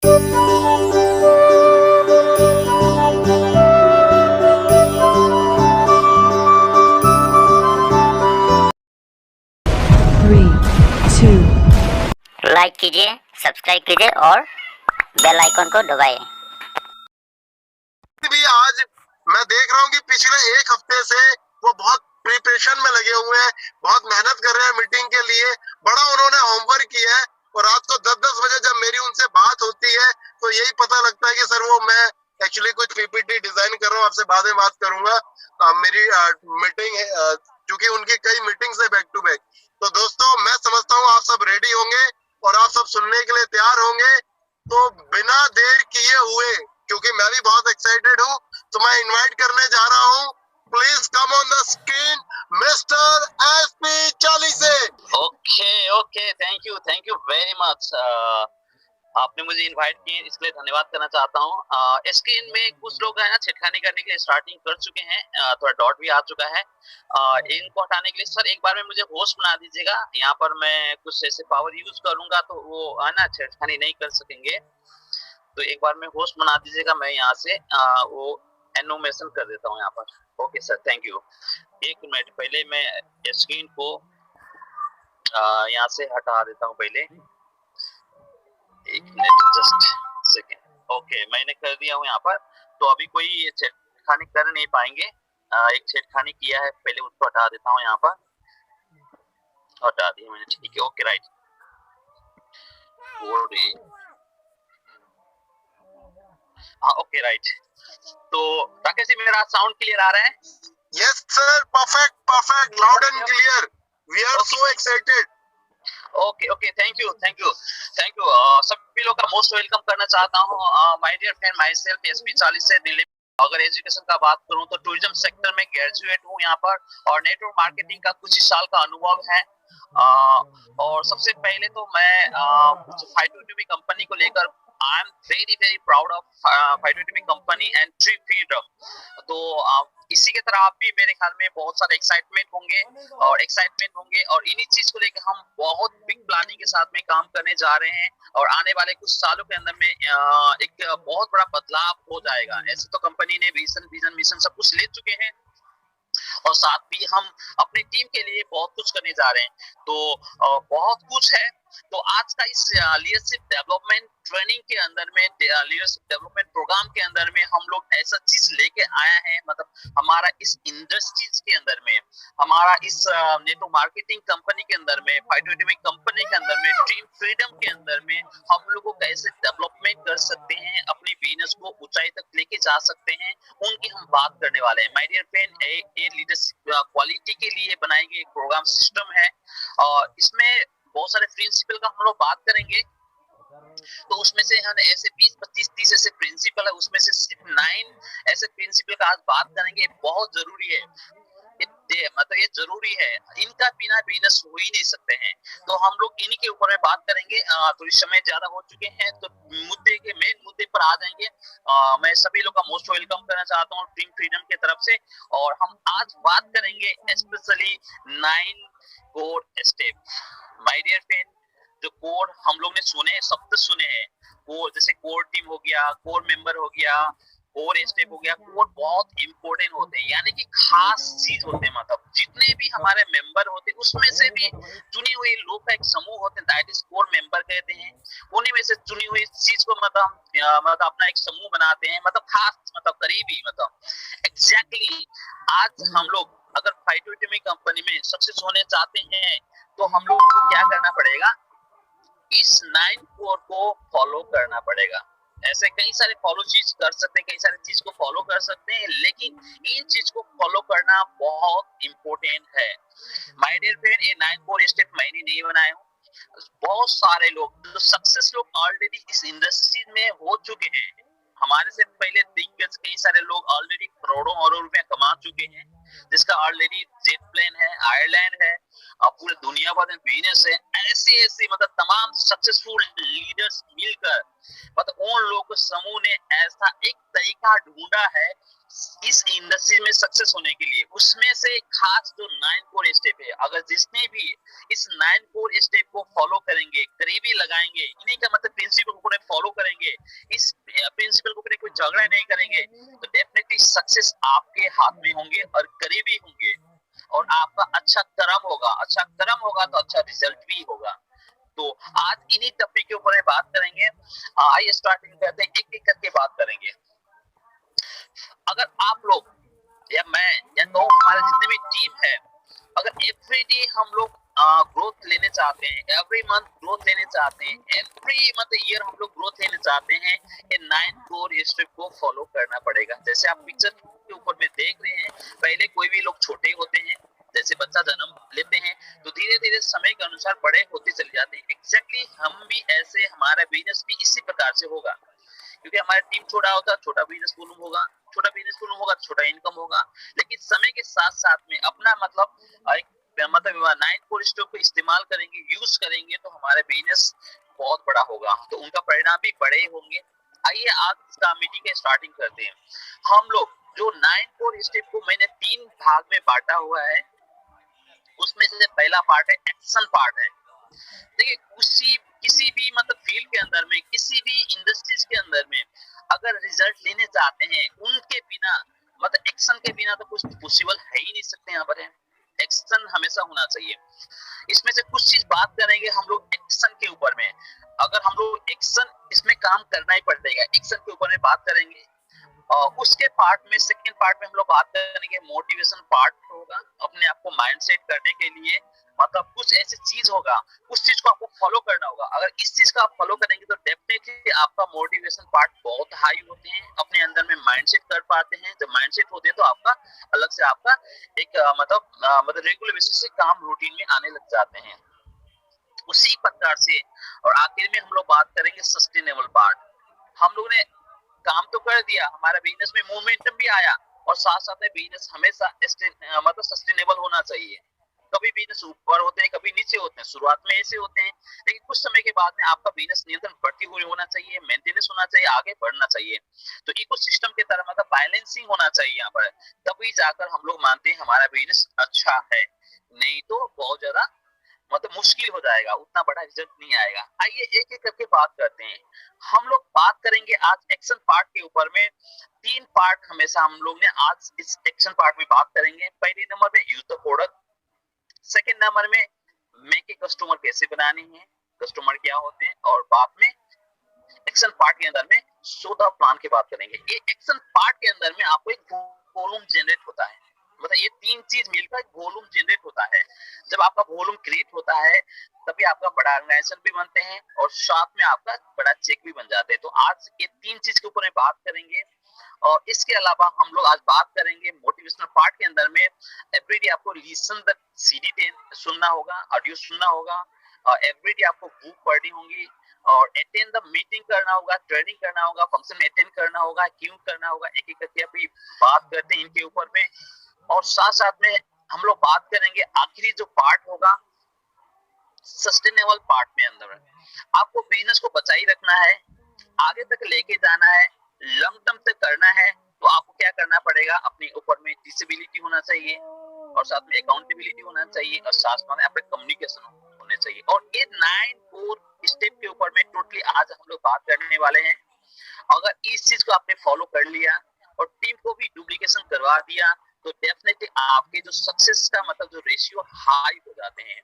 Like कीजिए, subscribe कीजिए और बेल आइकन को दबाइए। भी आज मैं देख रहा हूँ कि पिछले एक हफ्ते से वो बहुत प्रिपरेशन में लगे हुए हैं, बहुत मेहनत कर रहे हैं मीटिंग के लिए। बड़ा उन्होंने होमवर्क किया है और रात को 10-10 बजे जब मेरी उनसे बात होती है तो यही पता लगता है कि सर वो मैं एक्चुअली कुछ पीपीटी डिजाइन कर रहा हूँ, आपसे बाद में बात करूंगा। मेरी मीटिंग है क्योंकि उनकी कई मीटिंग्स है बैक टू बैक। तो दोस्तों मैं समझता हूँ आप सब रेडी होंगे और आप सब सुनने के लिए तैयार होंगे। तो बिना देर किए हुए, क्योंकि मैं भी बहुत एक्साइटेड हूँ, तो मैं इनवाइट करने जा रहा हूँ, please come on the screen mister SP Chalise. Okay thank you very much. आपने मुझे इनवाइट किए, इसके लिए धन्यवाद करना चाहता हूँ। स्क्रीन में कुछ लोग हैं ना छेड़खानी करने के लिए स्टार्टिंग कर चुके हैं, थोड़ा डॉट भी आ चुका है। इनको हटाने के लिए सर एक बार में मुझे होस्ट बना दीजिएगा। यहाँ पर मैं कुछ ऐसे पावर यूज करूंगा तो वो है ना छेड़खानी नहीं कर सकेंगे, तो एक बार में होस्ट बना दीजिएगा। मैं यहाँ से वो एनोमेशन कर देता हूँ यहाँ पर। Okay sir, thank you. एक मिनट पहले मैं स्क्रीन को यहाँ से हटा देता हूँ पहले, एक मिनट जस्ट सेकेंड। ओके मैंने कर दिया हूँ यहाँ पर। तो अभी कोई छेड़खानी कर नहीं पाएंगे। एक छेड़खानी किया है पहले, उसको हटा देता हूँ यहाँ पर। हटा दिया मैंने, ठीक है। Okay right. हाँ ओके राइट। तो राकेश जी मेरा साउंड क्लियर आ रहा है? Yes sir, perfect, loud and clear. We are so excited. Okay thank you सभी लोग का मोस्ट वेलकम करना चाहता हूँ। My dear friend, myself SP 40 से दिल्ली। अगर एजुकेशन का बात करूं तो टूरिज्म सेक्टर में ग्रेजुएट हूं यहाँ पर, और नेटवर्क मार्केटिंग का कुछ ही साल का अनुभव है। और सबसे पहले तो मैं फाइटोटीवी कंपनी को लेकर I am very proud of फाइटोटीवी कंपनी एंड ट्री फ्रीडम। तो इसी के तरह आप भी मेरे ख्याल में बहुत सारे एक्साइटमेंट होंगे और इन्हीं चीज को लेकर हम बहुत बिग प्लानिंग के साथ में काम करने जा रहे हैं। और आने वाले कुछ सालों के अंदर में एक बहुत बड़ा बदलाव हो जाएगा। ऐसे तो कंपनी ने विजन मिशन सब कुछ ले चुके हैं और साथ भी हम अपनी टीम के लिए बहुत कुछ करने जा रहे हैं। तो बहुत कुछ है। तो आज का इस लीडरशिप डेवलपमेंट ट्रेनिंग के अंदर में, लीडरशिप डेवलपमेंट प्रोग्राम के अंदर में हम लोग ऐसा चीज लेके आया है, मतलब हमारा इस इंडस्ट्रीज के अंदर में, हमारा इस नेटवर्क मार्केटिंग कंपनी के अंदर में, फाइटोटीवी कंपनी के अंदर में, टीम फ्रीडम के अंदर में हम लोग को कैसे डेवलपमेंट कर सकते हैं, अपनी बिजनेस को ऊंचाई तक लेके जा सकते हैं, उनकी हम बात करने वाले हैं। माय डियर फ्रेंड, ये लीडरशिप क्वालिटी के लिए बनाई गई एक प्रोग्राम सिस्टम है और इसमें बहुत सारे प्रिंसिपल का हम लोग बात करेंगे। तो उसमें से हम ऐसे 20, 25, 30 ऐसे प्रिंसिपल है, उसमें से सिर्फ 9 ऐसे प्रिंसिपल का आज बात करेंगे। बहुत जरूरी है, मतलब ये जरूरी है, इनका बिना बिजनेस हो ही नहीं सकते हैं। तो हम लोग इन्हीं के ऊपर में बात करेंगे। तो इस समय ज्यादा हो चुके हैं, तो मेन मुद्दे पर आ जाएंगे। मैं सभी लोग का मोस्ट वेलकम करना चाहता हूँ टीम फ्रीडम की तरफ से। और हम आज बात करेंगे specially 9 core step. My dear friend, जो कोर हम लोग ने सुने, शब्द सुने हैं, कोर जैसे कोर टीम हो गया, कोर मेंबर हो गया, कोर स्टेप हो गया। कोर बहुत इंपॉर्टेंट होते हैं, यानी कि खास चीज होते हैं। मतलब जितने भी हमारे मेंबर होते हैं उसमें से भी चुने हुए लोग का एक समूह होते हैं, दैट इज कोर मेंबर कहते हैं। उन्हीं में से चुनी हुई चीज को मतलब अपना एक समूह बनाते हैं, मतलब खास, मतलब करीबी, मतलब एग्जैक्टली। आज हम लोग अगर फाइटोटीवी कंपनी में सक्सेस होने चाहते हैं तो हम लोग को क्या करना पड़ेगा, इस 9 कोर को फॉलो करना पड़ेगा। ऐसे कई सारे फॉलो चीज कर सकते हैं, कई सारे चीज को फॉलो कर सकते हैं, लेकिन इन चीज को फॉलो करना बहुत इंपॉर्टेंट है। माय डियर फ्रेंड, ये 9 कोर स्टेप मैंने नहीं बनाए हूँ, बहुत सारे लोग जो सक्सेस लोग ऑलरेडी इस इंडस्ट्री में हो चुके हैं, हमारे से पहले दिग्गज कई सारे लोग ऑलरेडी करोड़ों और रुपया कमा चुके हैं, जिसका ऑलरेडी जेट प्लेन है, आयरलैंड है, पूरे दुनिया भर में बिजनेस है। ऐसे मतलब तमाम सक्सेसफुल लीडर्स मिलकर, मतलब उन लोगों के समूह ने ऐसा एक तरीका ढूंढा है इस इंडस्ट्री में सक्सेस होने के लिए। उसमें से खास जो 9 कोर स्टेप है, अगर जिसने भी इस 9 कोर स्टेप को फॉलो करेंगे, करीबी लगाएंगे, इन्हीं का मतलब प्रिंसिपल को फॉलो करेंगे, इस प्रिंसिपल को कोई झगड़ा नहीं करेंगे, तो डेफिनेटली सक्सेस आपके हाथ में होंगे और करीबी होंगे, और आपका अच्छा कर्म होगा। अच्छा कर्म होगा तो अच्छा रिजल्ट भी होगा। तो आज इन्हीं टॉपिक के ऊपर बात करेंगे। आइए स्टार्टिंग करते हैं, एक एक करके बात करेंगे। अगर आप लोग या मैं या तो हमारे जितने भी टीम है, अगर एवरी डे हम लोग ग्रोथ लेने चाहते हैं, एवरी मंथ ग्रोथ लेने चाहते हैं, एवरी मंथ ईयर हम लोग ग्रोथ लेने चाहते हैं, ये 9 कोर स्टेप को फॉलो करना पड़ेगा। जैसे आप पिक्चर के ऊपर में देख रहे हैं, पहले कोई भी लोग छोटे होते हैं, जैसे बच्चा जन्म लेते हैं तो धीरे धीरे समय के अनुसार बड़े होते चले जाते हैं। एग्जैक्टली हम भी ऐसे, हमारा बिजनेस भी इसी प्रकार से होगा, क्योंकि हमारा टीम छोटा होता है, छोटा बिजनेस वॉल्यूम होगा, छोटा बिजनेस वॉल्यूम होगा तो छोटा इनकम होगा। लेकिन समय के साथ साथ में अपना एक 9 कोर स्टेप को इस्तेमाल करेंगे, यूज करेंगे, तो हमारा बिजनेस बहुत बड़ा होगा, तो उनका परिणाम भी बड़े होंगे। आइए आज का मीटिंग के स्टार्टिंग करते हैं। हम लोग जो 9 कोर स्टेप को मैंने 3 भाग में बांटा हुआ है, उसमें से पहला पार्ट है एक्शन पार्ट है। देखिए किसी भी फील्ड के अंदर में, किसी भी इंडस्ट्रीज के अंदर में अगर रिजल्ट लेने चाहते हैं, उनके बिना एक्शन के बिना तो कुछ पॉसिबल है ही नहीं सकते। यहाँ पर है एक्शन हमेशा होना चाहिए। इसमें से कुछ चीज बात करेंगे हम लोग एक्शन के ऊपर में। अगर हम लोग एक्शन, इसमें काम करना ही पड़ेगा, एक्शन के ऊपर में बात करेंगे। उसके पार्ट में, सेकंड पार्ट में हम लोग बात करेंगे मोटिवेशन पार्ट होगा, अपने आप को माइंडसेट करने के लिए। कुछ ऐसी चीज होगा, उस चीज को आपको फॉलो करना होगा। अगर इस चीज का आप फॉलो करेंगे तो डेफिनेटली आपका मोटिवेशन पार्ट बहुत हाई होते हैं, अपने अंदर में माइंडसेट कर पाते हैं। जब माइंडसेट होते हैं तो आपका अलग से आपका एक रेगुलर बेसिस से काम रूटीन में आने लग जाते हैं। उसी प्रकार से और आखिर में हम लोग बात करेंगे सस्टेनेबल पार्ट। हम लोग ने काम तो कर दिया, हमारा बिजनेस में मोमेंटम भी आया, और साथ साथ में बिजनेस हमेशा सस्टेनेबल होना चाहिए। कभी बिजनेस ऊपर होते हैं, कभी नीचे होते हैं, शुरुआत में ऐसे होते हैं, लेकिन कुछ समय के बाद में आपका बिजनेस नियंत्रण बढ़ती हुई होना चाहिए, मेंटेनेंस होना चाहिए, आगे बढ़ना चाहिए। तो इकोसिस्टम की तरह बैलेंसिंग होना चाहिए यहाँ पर, तभी जाकर हम लोग मानते हैं हमारा बिजनेस अच्छा है। नहीं तो बहुत ज्यादा मुश्किल हो जाएगा, उतना बड़ा रिजल्ट नहीं आएगा। आइए एक एक करके बात करते हैं। हम लोग बात करेंगे आज एक्शन पार्ट के ऊपर में। 3 पार्ट हमेशा हम लोग ने आज इस एक्शन पार्ट में बात करेंगे। पहले नंबर में use the product, second number में मेक ए कस्टमर कैसे बनानी है, कस्टमर क्या होते हैं, और बाद में एक्शन पार्ट के अंदर में शो द प्लान की बात करेंगे। ये एक्शन पार्ट के अंदर में आपको एक वॉल्यूम जनरेट होता है, ये 3 चीज मिलकर एक वॉल्यूम जनरेट होता है। जब आपका वॉल्यूम क्रिएट होता है तभी आपका बड़ा ऑर्गेनाइजेशन भी बनते हैं, और साथ में आपका बड़ा चेक भी बन जाते हैं। तो आज ये 3 चीज के ऊपर बात करेंगे। और इसके अलावा हम लोग आज बात करेंगे मोटिवेशनल पार्ट के अंदर में। एवरीडे आपको लिसन द सीडी 10 सुनना होगा, ऑडियो सुनना होगा, और एवरीडे आपको बुक पढ़नी होगी, और अटेंड द मीटिंग करना होगा, ट्रेनिंग करना होगा, फंक्शन में अटेंड करना होगा, क्यों करना होगा, एक एक करके अभी बात करते हैं इनके ऊपर में। और साथ साथ में हम लोग बात करेंगे आखिरी जो पार्ट होगा सस्टेनेबल पार्ट में अंदर आपको बिजनेस को बचाई रखना है, आगे तक लेके जाना है, लॉन्ग टर्म तक करना है, तो आपको क्या करना पड़ेगा, अपने ऊपर में डिसेबिलिटी होना चाहिए, और साथ में अकाउंटेबिलिटी होना चाहिए, और साथ में अपने कम्युनिकेशन होने चाहिए। और ये 9 कोर स्टेप के ऊपर में टोटली आज हम लोग बात करने वाले हैं। अगर इस चीज को आपने फॉलो कर लिया और टीम को भी डुप्लीकेशन करवा दिया, तो डेफिनेटली आपके जो सक्सेस का जो रेशियो हाई हो जाते हैं।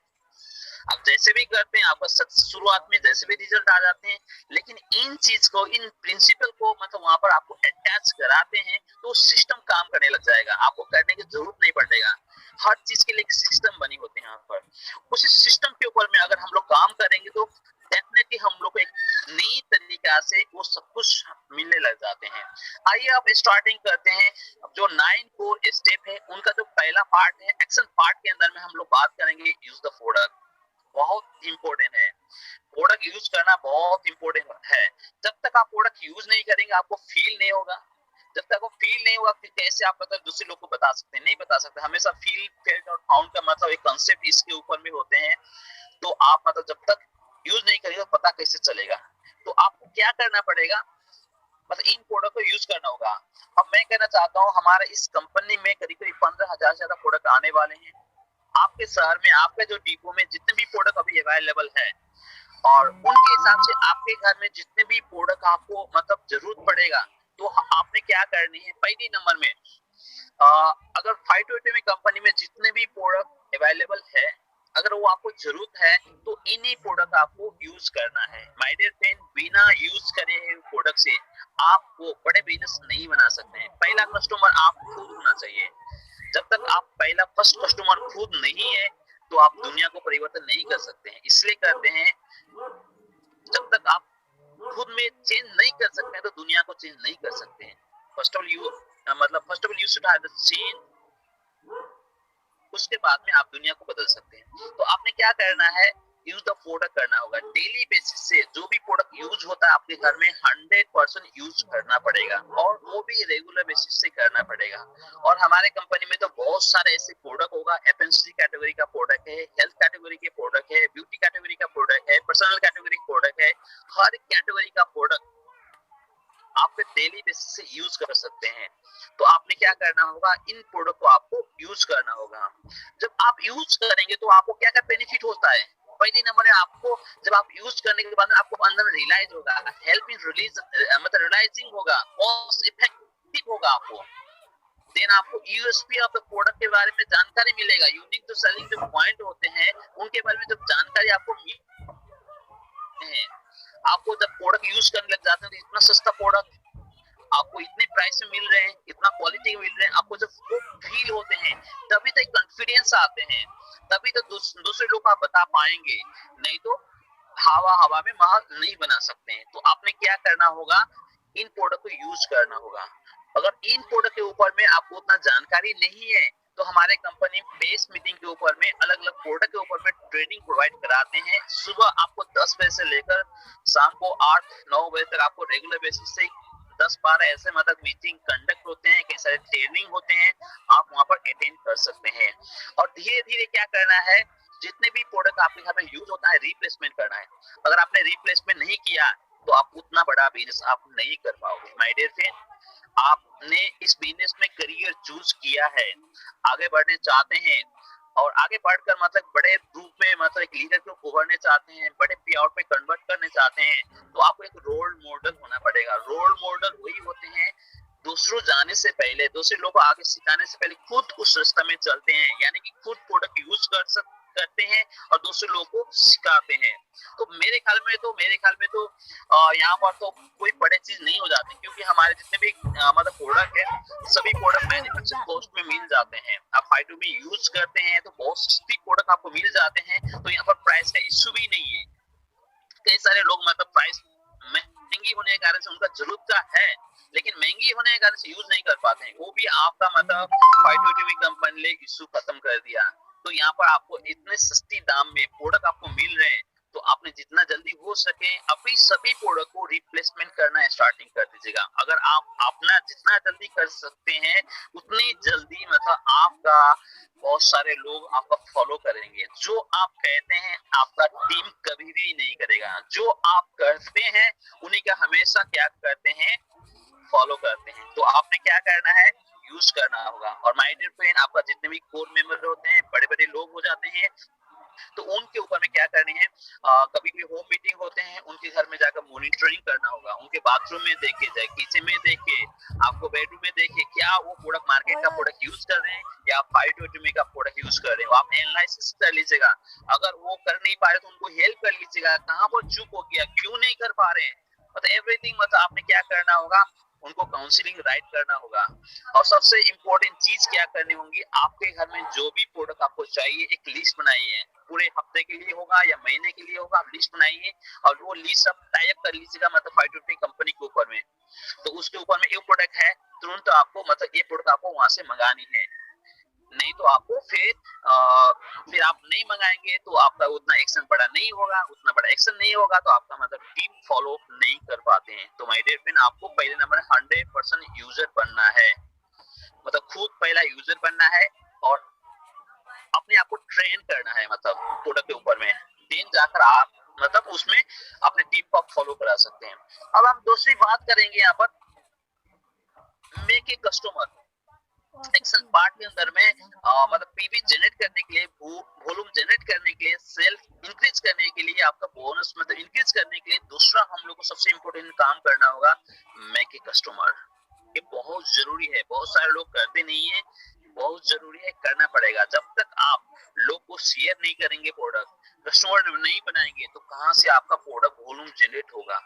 आप जैसे भी करते हैं आपका शुरुआत में जैसे भी रिजल्ट आ जाते हैं, लेकिन इन चीज को, इन प्रिंसिपल को वहां पर आपको अटैच कराते हैं तो सिस्टम काम करने लग जाएगा, आपको करने की जरूरत नहीं पड़ेगा। हर चीज के लिए एक सिस्टम बनी होती है यहाँ पर। उसी सिस्टम के ऊपर में अगर हम लोग काम करेंगे तो डेफिनेटली हम लोग को एक नई तरीका से वो सब कुछ मिलने लग जाते हैं। आइए अब स्टार्टिंग करते हैं। जो 9 कोर स्टेप है उनका जो पहला पार्ट है एक्शन पार्ट के अंदर में हम लोग बात करेंगे यूज द प्रोडक्ट। बहुत इंपॉर्टेंट है, प्रोडक्ट यूज करना बहुत इंपॉर्टेंट है। जब तक आप प्रोडक्ट यूज नहीं करेंगे आपको फील नहीं होगा, जब तक वो फील नहीं होगा कि कैसे आप दूसरे लोग को बता सकते हैं, नहीं बता सकते। हमेशा फील, फेल्ट और फाउंड का एक कांसेप्ट इसके ऊपर में होते हैं। तो आप जब तक यूज नहीं करेंगे तो पता कैसे चलेगा। तो आपको क्या करना पड़ेगा, इन प्रोडक्ट को यूज करना होगा। अब मैं कहना चाहता हूँ हमारे इस कंपनी में करीब 15,000 से ज्यादा प्रोडक्ट आने वाले हैं। आपके शहर में, आपके जो डिपो में जितने भी प्रोडक्ट अभी अवेलेबल है, और उनके हिसाब से आपके घर में जितने भी प्रोडक्ट आपको मतलब जरूरत पड़ेगा, तो आपने क्या करनी है, पहली नंबर में अगर 520 कंपनी में जितने भी प्रोडक्ट अवेलेबल है, अगर वो आपको जरूरत है तो इन्हीं प्रोडक्ट आपको यूज करना है। माय डियर फ्रेंड, बिना यूज करे हुए प्रोडक्ट से आप वो बड़े बिजनेस नहीं बना सकते हैं। पहला कस्टमर आप खुद होना चाहिए। जब तक आप पहला फर्स्ट कस्टमर खुद नहीं है तो आप दुनिया को परिवर्तन नहीं कर सकते हैं। इसलिए कहते हैं जब तक आप खुद में चेंज नहीं कर सकते हैं तो दुनिया को चेंज नहीं कर सकते हैं। First of all you should have the change, उसके बाद में आप दुनिया को बदल सकते हैं। तो आपने क्या करना है, यूज द प्रोडक्ट करना होगा। डेली बेसिस से जो भी प्रोडक्ट यूज होता है आपके घर में 100% यूज करना पड़ेगा, और वो भी रेगुलर बेसिस से करना पड़ेगा। और हमारे कंपनी में तो बहुत सारे ऐसे प्रोडक्ट होगा, एफएमसीजी कैटेगरी का प्रोडक्ट है, हेल्थ कैटेगरी के प्रोडक्ट है, ब्यूटी कैटेगरी का प्रोडक्ट है, पर्सनल कैटेगरी का प्रोडक्ट है। हर कैटेगरी का प्रोडक्ट आप डेली बेसिस से यूज कर सकते हैं। तो आपने क्या करना होगा, इन प्रोडक्ट को आपको यूज करना होगा। जब आप यूज करेंगे तो आपको क्या क्या बेनिफिट होता है। पहले नंबर में आपको जब आप यूज करने के बाद आपको अंदर रियलाइज होगा, हेल्प इन रिलीज मतलब रियलाइजिंग होगा, कॉस्ट इफेक्टिव होगा आपको। देन आपको यूएसपी ऑफ द प्रोडक्ट के बारे में जानकारी मिलेगा। यूनिक टू सेलिंग जो पॉइंट होते हैं उनके बारे में जब जानकारी आपको है, आपको जब प्रोडक्ट यूज करने लग जाते हैं तो इतना सस्ता प्रोडक्ट आपको इतने प्राइस में मिल रहे हैं, इतना क्वालिटी मिल रहे हैं, आपको जब वो फील होते हैं तभी तो कॉन्फिडेंस आते हैं, तभी तो दूसरे लोग आप बता पाएंगे। नहीं तो हवा में महल नहीं बना सकते हैं। तो आपने क्या करना होगा, इन प्रोडक्ट को यूज करना होगा। अगर इन प्रोडक्ट के ऊपर में आपको उतना जानकारी नहीं है तो हमारे कंपनी बेस मीटिंग के ऊपर में अलग अलग प्रोडक्ट के ऊपर में ट्रेनिंग प्रोवाइड कराते हैं। सुबह आपको 10 बजे से लेकर शाम को 8-9 बजे तक आपको रेगुलर बेसिस से 10-12 ऐसे मतलब मीटिंग कंडक्ट होते हैं, कई सारे ट्रेनिंग होते हैं, आप वहां पर अटेंड कर सकते हैं। और धीरे धीरे क्या करना है, जितने भी प्रोडक्ट आपके घर में यूज होता है रिप्लेसमेंट करना है। अगर आपने रिप्लेसमेंट नहीं किया तो आप उतना बड़ा बिजनेस आप नहीं कर पाओगे। माय डियर फ्रेंड, आपने इस बिजनेस में करियर चूज किया है, आगे बढ़ने चाहते हैं, और आगे बढ़कर मतलब बड़े रूप में मतलब एक लीडर को उभरने चाहते हैं, बड़े पे आउट में कन्वर्ट करने चाहते हैं, तो आपको एक रोल मॉडल होना पड़ेगा। रोल मॉडल वही होते हैं दूसरों जाने से पहले, दूसरे लोगों को आगे सिखाने से पहले खुद उस रास्ते में चलते हैं, यानी कि खुद प्रोडक्ट यूज करते हैं और दूसरे लोगों को सिखाते हैं। तो मेरे ख्याल में तो यहाँ पर तो कोई बड़े चीज नहीं हो जाती, क्योंकि हमारे जितने भी मतलब प्रोडक्ट है सभी प्रोडक्ट मैन्युफैक्चर कॉस्ट में मिल जाते हैं। आप फाइटो में यूज करते हैं तो बहुत सस्ती प्रोडक्ट आपको मिल जाते हैं, तो यहाँ पर प्राइस का इश्यू भी नहीं है। कई सारे लोग मतलब प्राइस महंगी होने के कारण से उनका जरूरत का है, लेकिन महंगी होने के कारण से यूज नहीं कर पाते हैं, वो भी आपका मतलब 520 कंपनी ने इश्यू खत्म कर दिया। तो यहाँ पर आपको इतने सस्ती दाम में प्रोडक्ट आपको मिल रहे हैं, तो आपने जितना जल्दी हो सके अपनी सभी प्रोडक्ट को रिप्लेसमेंट करना स्टार्टिंग कर दीजिएगा। अगर आप अपना जितना जल्दी कर सकते हैं उतनी जल्दी मतलब आपका बहुत सारे लोग आपका फॉलो करेंगे। जो आप कहते हैं आपका टीम कभी भी नहीं करेगा, जो आप करते हैं उन्हीं का हमेशा क्या करते हैं, फॉलो करते हैं। तो आपने क्या करना है, यूज करना होगा। और माय डियर फ्रेंड, आपका जितने भी कोर मेंबर होते हैं, बड़े बड़े लोग हो जाते हैं, तो उनके ऊपर में क्या करनी है, कभी भी होम मीटिंग होते हैं उनके घर में जाकर मॉनिटरिंग करना होगा। उनके बाथरूम में देखे जाए, किचन में देखे, आपको बेडरूम में देखे, क्या वो प्रोडक्ट मार्केट का प्रोडक्ट यूज कर रहे हैं या 520 का प्रोडक्ट यूज कर रहे हैं, आप एनालिसिस कर लीजिएगा। अगर वो कर नहीं पा रहे तो उनको हेल्प कर लीजिएगा, कहाँ पर चूक हो गया, क्यों नहीं कर पा रहे हैं, मतलब एवरीथिंग। मतलब आपने क्या करना होगा, उनको काउंसलिंग राइट करना होगा। और सबसे इम्पोर्टेंट चीज क्या करनी होगी, आपके घर में जो भी प्रोडक्ट आपको चाहिए एक लिस्ट बनाइए, पूरे हफ्ते के लिए होगा या महीने के लिए होगा, आप लिस्ट बनाइए और वो लिस्ट आप टाई अप कर लीजिएगा मतलब 520 कंपनी के ऊपर में। तो उसके ऊपर में ये प्रोडक्ट है, तुरंत आपको मतलब ये प्रोडक्ट आपको वहां से मंगानी है, नहीं तो आपको फिर आप नहीं मंगाएंगे तो आपका उतना एक्शन बड़ा नहीं होगा, उतना बड़ा एक्शन नहीं होगा तो आपका मतलब टीम फॉलो नहीं कर पाते हैं। तो माय डियर फ्रेंड, आपको पहले नंबर 100% यूजर बनना है, मतलब खुद पहला यूजर बनना है और अपने आप को ट्रेन करना है मतलब प्रोडक्ट के ऊपर में। देन जाकर आप मतलब उसमें अपने टीम को फॉलो करा सकते हैं। अब हम दूसरी बात करेंगे यहाँ पर, make a customer. Section part के अंदर में मतलब पीवी जनरेट करने के लिए, वॉल्यूम जनरेट करने के लिए, सेल्फ इंक्रीज करने के लिए, आपका बोनस मतलब इंक्रीज करने के लिए दूसरा हम लोग को सबसे इम्पोर्टेंट काम करना होगा मेक ए कस्टमर। ये बहुत जरूरी है, बहुत सारे लोग करते नहीं है, बहुत जरूरी है, करना पड़ेगा। जब तक आप लोग को शेयर नहीं करेंगे, प्रोडक्ट कस्टमर नहीं बनाएंगे, तो कहाँ से आपका प्रोडक्ट वॉल्यूम जनरेट होगा,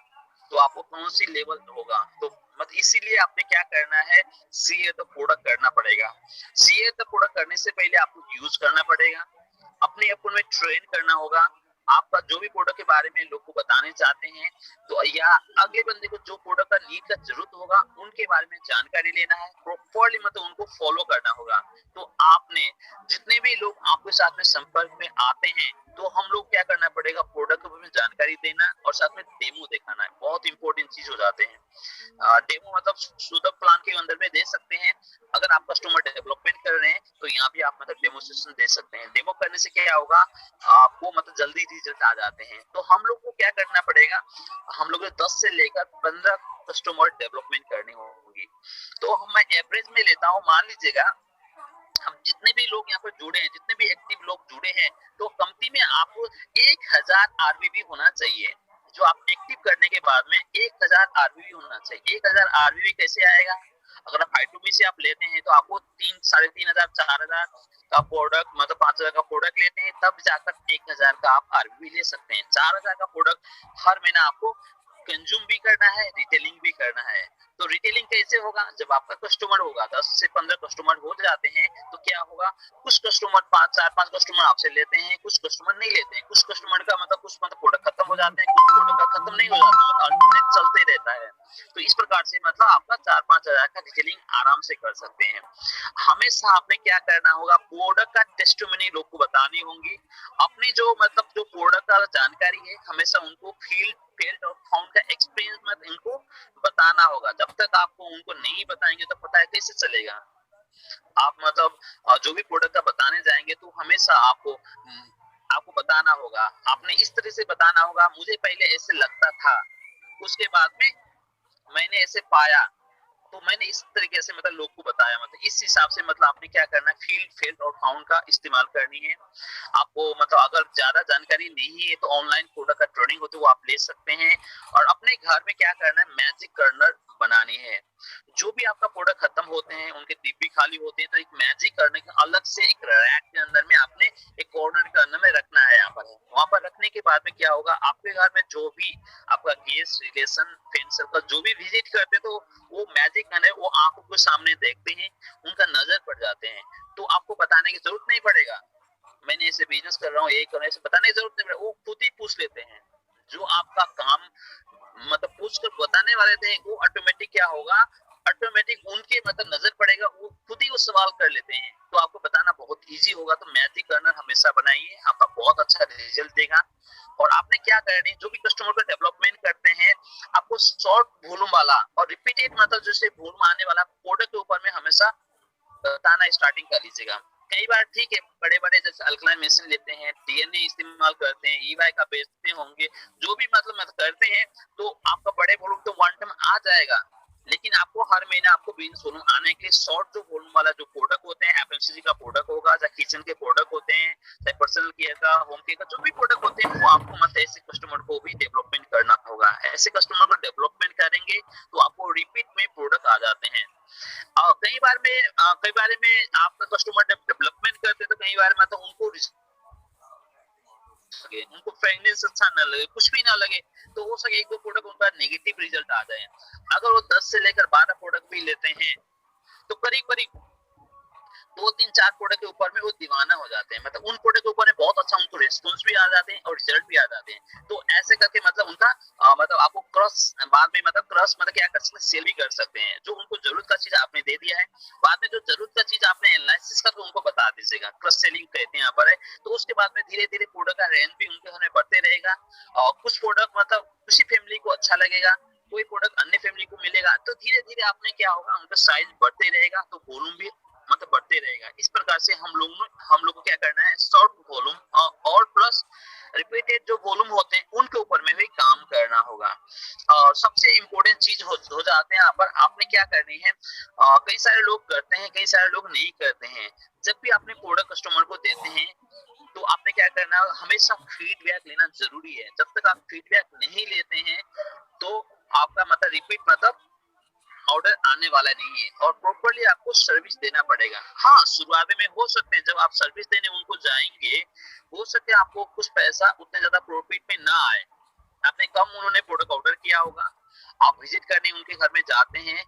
तो आपको कौन सी लेवल होगा। तो मतलब इसीलिए आपने क्या करना है, सीए द प्रोडक्ट करना पड़ेगा। सीए द प्रोडक्ट करने से पहले आपको यूज करना पड़ेगा, अपने अपन में ट्रेन करना होगा। आपका जो भी प्रोडक्ट के बारे में लोग को बताने चाहते हैं, तो या अगले बंदे को जो प्रोडक्ट का नीड का जरूरत होगा उनके बारे में जानकारी लेना है, प्रॉपर्ली मतलब उनको फॉलो करना होगा। तो आपने जितने भी लोग आपके साथ में संपर्क में आते हैं, तो हम लोग क्या करना पड़ेगा, प्रोडक्ट के बारे में जानकारी देना और साथ में डेमो दिखाना है, बहुत इंपॉर्टेंट चीज हो जाते हैं। डेमो मतलब शुद्ध प्लान के अंदर में दे सकते हैं। अगर आप कस्टमर डेवलपमेंट कर रहे हैं तो यहाँ भी आप मतलब डेमोस्ट्रेशन दे सकते हैं। डेमो करने से क्या होगा, आपको मतलब जल्दी रिजल्ट आ जाते हैं। तो हम लोग को क्या करना पड़ेगा, हम लोग 10 से लेकर 15 कस्टमर डेवलपमेंट करनी होगी। तो हम मैं एवरेज में लेता हूँ, मान लीजिएगा हम जितने भी लोग यहाँ पर जुड़े हैं, जितने भी एक्टिव लोग जुड़े हैं, तो कंपनी में आपको 1000 आरबीबी होना चाहिए। जो आप एक्टिव करने के बाद में 1000 आरबीबी होना चाहिए। 1000 आरबीबी कैसे आएगा, अगर आप I2B से आप लेते हैं तो आपको 3, 3500, 4000 का प्रोडक्ट मतलब 5000 का प्रोडक्ट लेते हैं, तब जाकर 1000 का आप आरबीबी ले सकते हैं। 4000 का प्रोडक्ट हर महीना आपको कंज्यूम भी करना है, रिटेलिंग भी करना है। तो रिटेलिंग कैसे होगा, जब आपका कस्टमर होगा 10 से 15 कस्टमर हो जाते हैं, तो क्या होगा, कुछ कस्टमर 4-5 कस्टमर आपसे लेते हैं, कुछ कस्टमर नहीं लेते हैं। कुछ कस्टमर का मतलब कुछ मतलब प्रोडक्ट खत्म हो जाते हैं, कुछ प्रोडक्ट का खत्म नहीं हो जाता, मतलब अल्टरनेट चलते रहता है। तो इस प्रकार से मतलब आपका 4-5 हजार का रिटेलिंग आराम से कर सकते हैं। हमेशा आपने क्या करना होगा, प्रोडक्ट का टेस्टिमनी लोग को बतानी होंगी। अपनी जो मतलब जो प्रोडक्ट का जानकारी है, हमेशा उनको फील्ड और फाउंड का एक्सपीरियंस मत इनको बताना होगा। जब तक आपको उनको नहीं बताएंगे तो पता है कैसे चलेगा। आप मतलब जो भी प्रोडक्ट का बताने जाएंगे तो हमेशा आपको बताना होगा। आपने इस तरह से बताना होगा, मुझे पहले ऐसे लगता था, उसके बाद में मैंने ऐसे पाया, तो मैंने इस तरीके से मतलब लोग को बताया। मतलब इस हिसाब से मतलब आपने क्या करना है, फील्ड और फाउंड का इस्तेमाल करनी है। आपको मतलब अगर ज्यादा जानकारी नहीं है तो ऑनलाइन प्रोडक्ट का ट्रेनिंग होती है, वो आप ले सकते हैं। और अपने घर में क्या करना है, मैजिक कर्नर बनानी है। जो भी आपका प्रोडक्ट खत्म होते हैं, उनके डिब्बी खाली होते हैं, तो एक मैजिक करने का अलग से एक रैक के अंदर में आपने एक कॉर्नर के अंदर में रखना है। यहाँ पर वहां पर रखने के बाद में क्या होगा, आपके घर में जो भी आपका गेस्ट, रिलेशन, फ्रेंड सर्कल जो भी विजिट करते हैं, तो वो मैजिक गन है, वो आंखों के सामने देखते हैं, उनका नजर पड़ जाते हैं। तो आपको बताने की जरूरत नहीं पड़ेगा, मैंने ऐसे बिजनेस कर रहा हूँ, ये कर रहा हूँ, ऐसे बताने की जरूरत नहीं पड़ेगा। वो खुद ही पूछ लेते हैं। जो आपका काम मतलब पूछ कर बताने वाले थे, वो ऑटोमेटिक क्या होगा, ऑटोमेटिक उनके मतलब नजर पड़ेगा, वो खुद ही वो सवाल कर लेते हैं। तो आपको बताना बहुत इजी होगा। तो मैजिक कर्नर हमेशा बनाइए, आपका बहुत अच्छा रिजल्ट देगा। और आपने क्या करना है, जो भी कस्टमर का डेवलपमेंट करते हैं, आपको शॉर्ट वॉल्यूम वाला और रिपीटेड मतलब जैसे वॉल्यूम आने वाला प्रोडक्ट के ऊपर में हमेशा बताना स्टार्टिंग कर लीजिएगा। कई बार ठीक है, बड़े बड़े जैसे अल्कलाइन मशीन लेते हैं, डीएनए इस्तेमाल करते हैं, ईवाई का बेचते होंगे, जो भी मतलब करते हैं, तो आपका बड़े वॉल्यूम तो वन टाइम आ जाएगा। लेकिन आपको हर महीने आपको बिजनेस वॉल्यूम आने के लिए शॉर्ट जो वॉल्यूम वाला जो प्रोडक्ट होते हैं, एफएमसीजी का प्रोडक्ट होगा, या किचन के प्रोडक्ट होते हैं, चाहे पर्सनल केयर का, होम केयर का, जो भी प्रोडक्ट होते हैं, वो आपको मतलब ऐसे कस्टमर को भी डेवलपमेंट करना होगा। ऐसे कस्टमर को डेवलपमेंट करेंगे तो आपको रिपीट में प्रोडक्ट आ जाते हैं। कई बार में आपका कस्टमर डेवलपमेंट करते तो कई बार में तो उनको फ्रेगनेंस अच्छा ना लगे, कुछ भी ना लगे, तो हो सके 1-2 प्रोडक्ट उनका नेगेटिव रिजल्ट आ जाए। अगर वो 10 से लेकर 12 प्रोडक्ट भी लेते हैं, तो करीब करीब 2-3-4 प्रोडक्ट के ऊपर में वो दीवाना हो जाते हैं। मतलब उन प्रोडक्ट के ऊपर में बहुत अच्छा उनको रिस्पॉन्स भी आ जाते हैं और रिजल्ट भी आ जाते हैं। तो ऐसे करके मतलब उनका मतलब आपको क्रॉस बाद में मतलब क्या कर सकते हैं, सेल भी कर सकते हैं। जो उनको जरूरत का चीज आपने दे दिया है, बाद में जो जरूरत का चीज आपने एनालिसिस कर उनको बता दीजिएगा, क्रॉस सेलिंग कहते हैं यहाँ पर है। तो उसके बाद में धीरे धीरे प्रोडक्ट का रेंज भी उनके घर में बढ़ते रहेगा। और कुछ प्रोडक्ट मतलब किसी फैमिली को अच्छा लगेगा, कोई प्रोडक्ट अन्य फैमिली को मिलेगा, तो धीरे धीरे आपने क्या होगा, उनका साइज बढ़ते रहेगा, तो वॉल्यूम भी मतलब बढ़ते रहेगा। इस प्रकार से हम लोग को क्या करना है, शॉर्ट वॉल्यूम और प्लस रिपीटेड जो वॉल्यूम होते हैं उनके ऊपर में भी काम करना होगा। और सबसे इम्पोर्टेंट चीज हो जाते हैं यहाँ पर आपने क्या करनी है, कई सारे लोग करते हैं, कई सारे लोग नहीं करते हैं। जब भी आपने प्रोडक्ट कस्टमर को देते हैं तो आपने क्या करना है, हमेशा फीडबैक लेना जरूरी है। जब तक आप फीडबैक नहीं लेते हैं तो आपका मतलब रिपीट मतलब ऑर्डर आने वाला नहीं है, और प्रॉपर्ली आपको सर्विस देना पड़ेगा। हाँ, शुरुआत में हो सकते हैं जब आप सर्विस देने उनको जाएंगे, हो सकते हैं आपको कुछ पैसा उतने ज्यादा प्रॉफिट में ना आए। आपने कम उन्होंने प्रोडक्ट ऑर्डर किया होगा, आप विजिट करने उनके घर में जाते हैं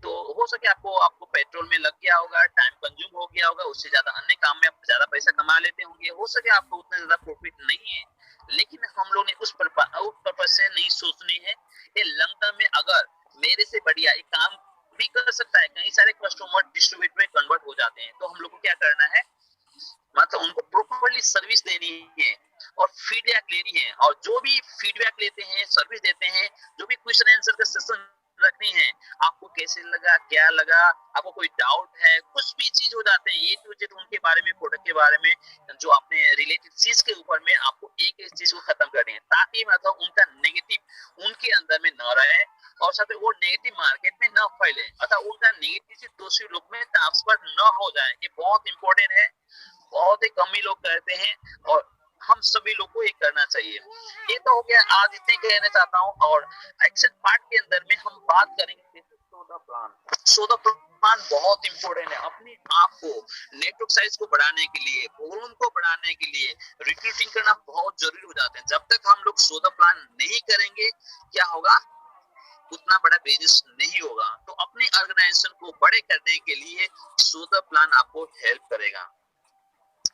तो हो सके आपको पेट्रोल में लग गया होगा, टाइम कंज्यूम हो गया होगा, उससे ज्यादा अन्य काम में आप ज्यादा पैसा कमा लेते होंगे, हो सके आपको उतना ज्यादा प्रॉफिट नहीं है। लेकिन हम लोग ने उस पर्पज से नहीं सोचनी है। ये लॉन्ग टर्म में अगर मेरे से बढ़िया एक काम भी कर सकता है, कई सारे कस्टमर डिस्ट्रीब्यूट में कन्वर्ट हो जाते हैं, तो हम लोग को क्या करना है, मतलब उनको प्रॉपर्ली सर्विस देनी है और फीडबैक लेनी है। और जो भी फीडबैक लेते हैं, सर्विस देते हैं, जो भी क्वेश्चन आंसर का सेशन रखनी है, आपको कैसे लगा, क्या लगा, आपको कोई डाउट है, कुछ भी चीज हो जाते हैं, ये तो उनके बारे में, प्रोडक्ट के बारे में, जो आपने रिलेटेड चीज के ऊपर में आपको एक एक चीज को खत्म करनी है, ताकि मतलब उनका नेगेटिव उनके अंदर में न रहे और साथ में वो नेगेटिव मार्केट में न फैले, अतः उनका नेगेटिव से दूसरे लोग में ट्रांसफर न हो जाए। ये बहुत इंपॉर्टेंट है, बहुत ही कम ही लोग करते हैं और हम सभी लोग को ये करना चाहिए। ये तो हो गया, आज इतने कहना चाहता हूँ। और एक्शन पार्ट के अंदर में हम बात करेंगे सो द प्लान बहुत इंपॉर्टेंट है। अपने आप को नेटवर्क साइज को बढ़ाने के लिए, वॉल्यूम को बढ़ाने के लिए रिक्रूटिंग करना बहुत जरूरी हो जाते हैं। जब तक हम लोग सो द प्लान नहीं करेंगे, क्या होगा, उतना बड़ा बिजनेस नहीं होगा। तो अपने ऑर्गेनाइजेशन को बड़े करने के लिए सो द प्लान आपको हेल्प करेगा।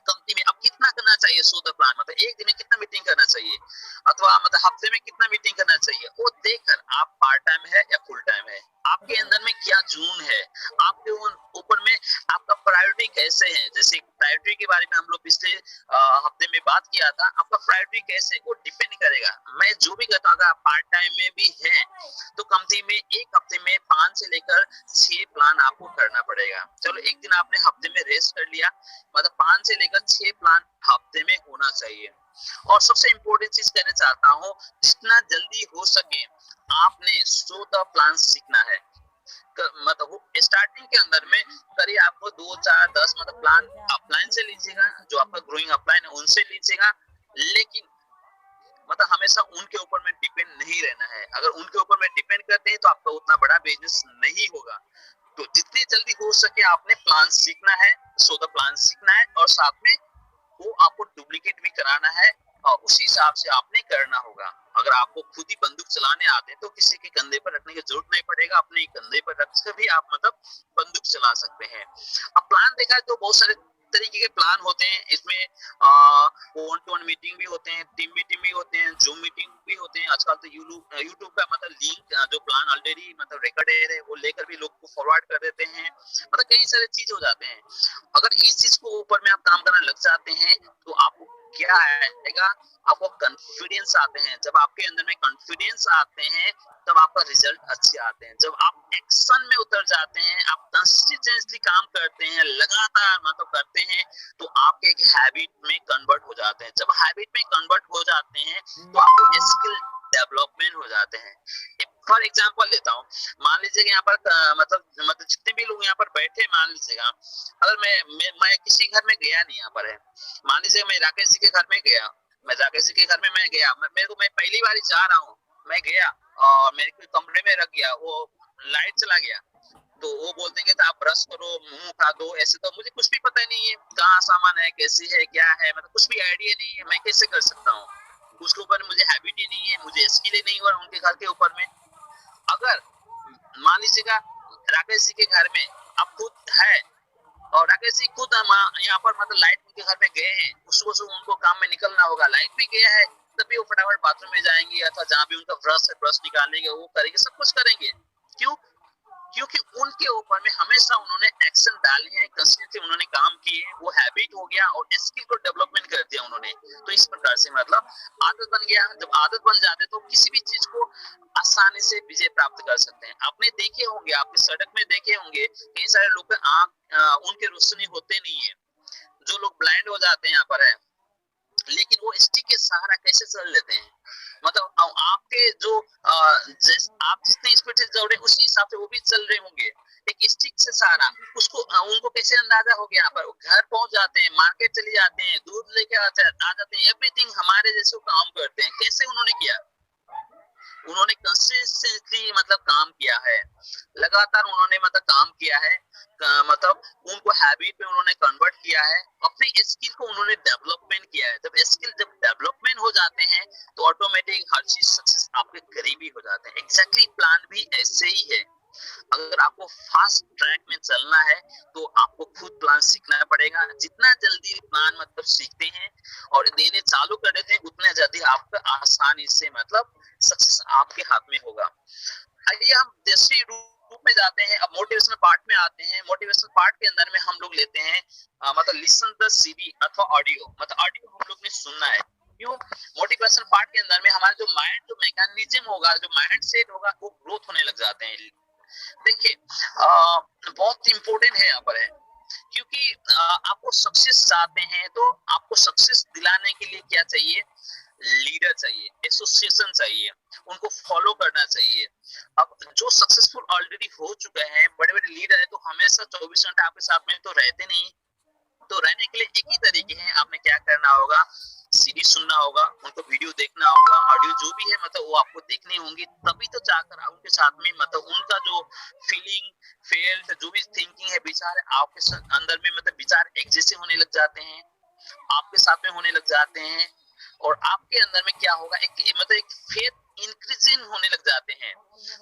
कंपनी में अब कितना करना चाहिए सो द प्लान, मतलब एक दिन में कितना मीटिंग करना चाहिए, अथवा मतलब हफ्ते में कितना मीटिंग करना चाहिए, वो देखकर आप पार्ट टाइम है या फुल टाइम है, आपके अंदर में क्या जून है, आपके ऊपर में आपका प्रायोरिटी कैसे है। जैसे प्रायोरिटी के बारे में हम लोग पिछले हफ्ते में बात किया था, आपका प्रायोरिटी कैसे, वो डिपेंड करेगा। मैं जो भी कहता हूँ, अगर आप पार्ट टाइम में भी है तो कंपनी में एक हफ्ते में 5 से लेकर 6 प्लान आपको करना पड़ेगा। चलो एक दिन आपने हफ्ते में रेस्ट कर लिया, मतलब 5 से लेकर 6 प्लान हफ्ते में होना चाहिए। और सबसे इम्पोर्टेंट चीज कहना चाहता हूँ, जितना जल्दी हो सके आपने सो द प्लान सीखना है। मतलब स्टार्टिंग के अंदर में करिए, आपको 2 4 10 मतलब प्लान अपलाइन से लीजिएगा, जो आपका ग्रोइंग अपलाइन है उनसे लीजिएगा, लेकिन मतलब हमेशा उनके ऊपर में डिपेंड नहीं रहना है। अगर उनके ऊपर में डिपेंड करते हैं तो आपका उतना बड़ा बिजनेस नहीं होगा। तो जितनी जल्दी हो सके आपने प्लान सीखना है, सो द प्लान सीखना है, और साथ में वो आपको डुप्लीकेट भी कराना है और उसी हिसाब से आपने करना होगा। अगर आपको खुद ही बंदूक चलाने आते हैं तो किसी के कंधे पर रखने की जरूरत नहीं पड़ेगा, अपने कंधे पर रख कर भी आप मतलब बंदूक चला सकते हैं। अब प्लान देखा है तो बहुत सारे तरीके के प्लान होते हैं। इसमें वन टू वन मीटिंग भी होते हैं, टीम मीटिंग भी होते हैं, जूम मीटिंग भी होते हैं। आजकल तो यूट्यूब का मतलब लिंक जो प्लान ऑलरेडी मतलब रिकॉर्डेड है वो लेकर भी लोग को फॉरवर्ड कर देते हैं। मतलब कई सारे चीज हो जाते हैं। अगर इस चीज को ऊपर में आप काम करना लग जाते हैं तो आपको क्या आएगा, आपको कॉन्फिडेंस आते हैं। जब आपके अंदर में कॉन्फिडेंस आते हैं तब आपका रिजल्ट अच्छे आते हैं। जब आप एक्शन में उतर जाते हैं, आप कंसिस्टेंटली काम करते हैं, लगातार मतलब करते हैं, तो आपके एक हैबिट में कन्वर्ट हो जाते हैं। जब हैबिट में कन्वर्ट हो जाते हैं तो आपको स्किल डेवलपमेंट हो जाते हैं। फॉर एग्जांपल लेता हूँ, मान लीजिए कि यहाँ पर मतलब जितने भी लोग यहाँ पर बैठे, मान लीजिएगा अगर मैं किसी घर में गया नहीं, यहाँ पर है, मान लीजिए मैं राकेश जी के घर में गया, मैं राकेश जी के घर में मैं गया, मैं पहली बार जा रहा हूँ, मैं गया और मेरे को कमरे में रख गया, वो लाइट चला गया, तो वो बोलते हैं कि आप ब्रश करो, मुंह उठा दो, ऐसे तो मुझे कुछ भी पता नहीं है कहाँ सामान है, कैसी है, क्या है, मतलब कुछ भी आइडिया नहीं है, मैं कैसे कर सकता हूँ। उसके ऊपर मुझे हैबिट ही नहीं है, मुझे स्किल ही नहीं हुआ उनके घर के ऊपर में। अगर मान लीजिएगा राकेश जी के घर में अब खुद है और राकेश जी खुद यहाँ पर मतलब लाइट उनके घर में गए हैं, उसको उनको काम में निकलना होगा, लाइट भी गया है तभी वो फटाफट बाथरूम में जाएंगे अथवा जहाँ भी उनका ब्रश है ब्रश निकालेंगे, वो करेंगे, सब कुछ करेंगे। क्यों? क्योंकि उनके ऊपर में हमेशा उन्होंने एक्शन डाले हैं, कंसिस्टेंटली उन्होंने काम किए, वो हैबिट हो गया और स्किल को डेवलपमेंट कर दिया उन्होंने। तो इस प्रकार से मतलब आदत बन गया। जब आदत बन जाते तो किसी भी चीज को आसानी से विजय प्राप्त कर सकते हैं। आपने देखे होंगे, आपने सड़क में देखे होंगे कई सारे लोग आंख उनके रोशनी होते नहीं है, जो लोग ब्लाइंड हो जाते हैं यहाँ पर है, लेकिन वो स्टिक के सहारा कैसे चल लेते हैं, मतलब आपके जो आप जितनी स्पीड से दौड़े उसी हिसाब से वो भी चल रहे होंगे एक स्टिक से सहारा। उसको उनको कैसे अंदाजा हो गया, यहाँ पर घर पहुंच जाते हैं, मार्केट चले जाते हैं, दूध लेके आ जाते हैं, एवरीथिंग हमारे जैसे काम करते हैं। कैसे उन्होंने किया, उन्होंने कंसिस्टेंटली मतलब काम किया है, लगातार उन्होंने मतलब काम किया है, मतलब उनको हैबिट में उन्होंने कन्वर्ट किया है, अपनी स्किल को उन्होंने डेवलपमेंट किया है। जब डेवलपमेंट हो जाते हैं तो ऑटोमेटिक हर चीज सक्सेस आपके करीब ही हो जाते हैं। एग्जैक्टली प्लान भी ऐसे ही है। अगर आपको फास्ट ट्रैक में चलना है तो आपको खुद प्लान सीखना पड़ेगा। जितना जल्दी प्लान मतलब सीखते हैं और देने चालू कर देते हैं उतना जल्दी आपका आसानी से मतलब सक्सेस आपके हाथ में होगा। आइए हम दूसरी रूप में जाते हैं, अब मोटिवेशनल पार्ट में आते हैं। मोटिवेशनल पार्ट के अंदर में हम लोग लेते हैं मतलब लिसन द सीडी अथवा ऑडियो, मतलब ऑडियो हम लोग ने सुनना है। क्यों? मोटिवेशनल पार्ट के अंदर में हमारा जो माइंड जो मैकेनिज्म होगा, जो माइंड सेट होगा वो ग्रोथ होने लग जाते हैं। देखिए बहुत इंपॉर्टेंट है यहाँ पर है, क्योंकि आपको सक्सेस चाहते हैं तो आपको सक्सेस दिलाने के लिए क्या चाहिए, लीडर चाहिए, एसोसिएशन चाहिए, उनको फॉलो करना चाहिए। अब जो सक्सेसफुल ऑलरेडी हो चुके हैं, बड़े बड़े लीडर है, तो हमेशा 24 घंटे आपके साथ में तो रहते नहीं। तो रहने के लिए एक ही तरीके हैं, आपने क्या करना होगा, सीडी सुनना होगा, उनको वीडियो देखना होगा, ऑडियो जो भी है मतलब वो आपको देखनी होंगी, तभी तो जाकर उनके साथ में मतलब उनका जो फीलिंग फेल्ट जो भी थिंकिंग है, विचार है, आपके अंदर में मतलब विचार एक जैसे होने लग जाते हैं, आपके साथ में होने लग जाते हैं। और आपके अंदर में क्या होगा, एक मतलब एक फेथ इंक्रीजिंग होने लग जाते हैं।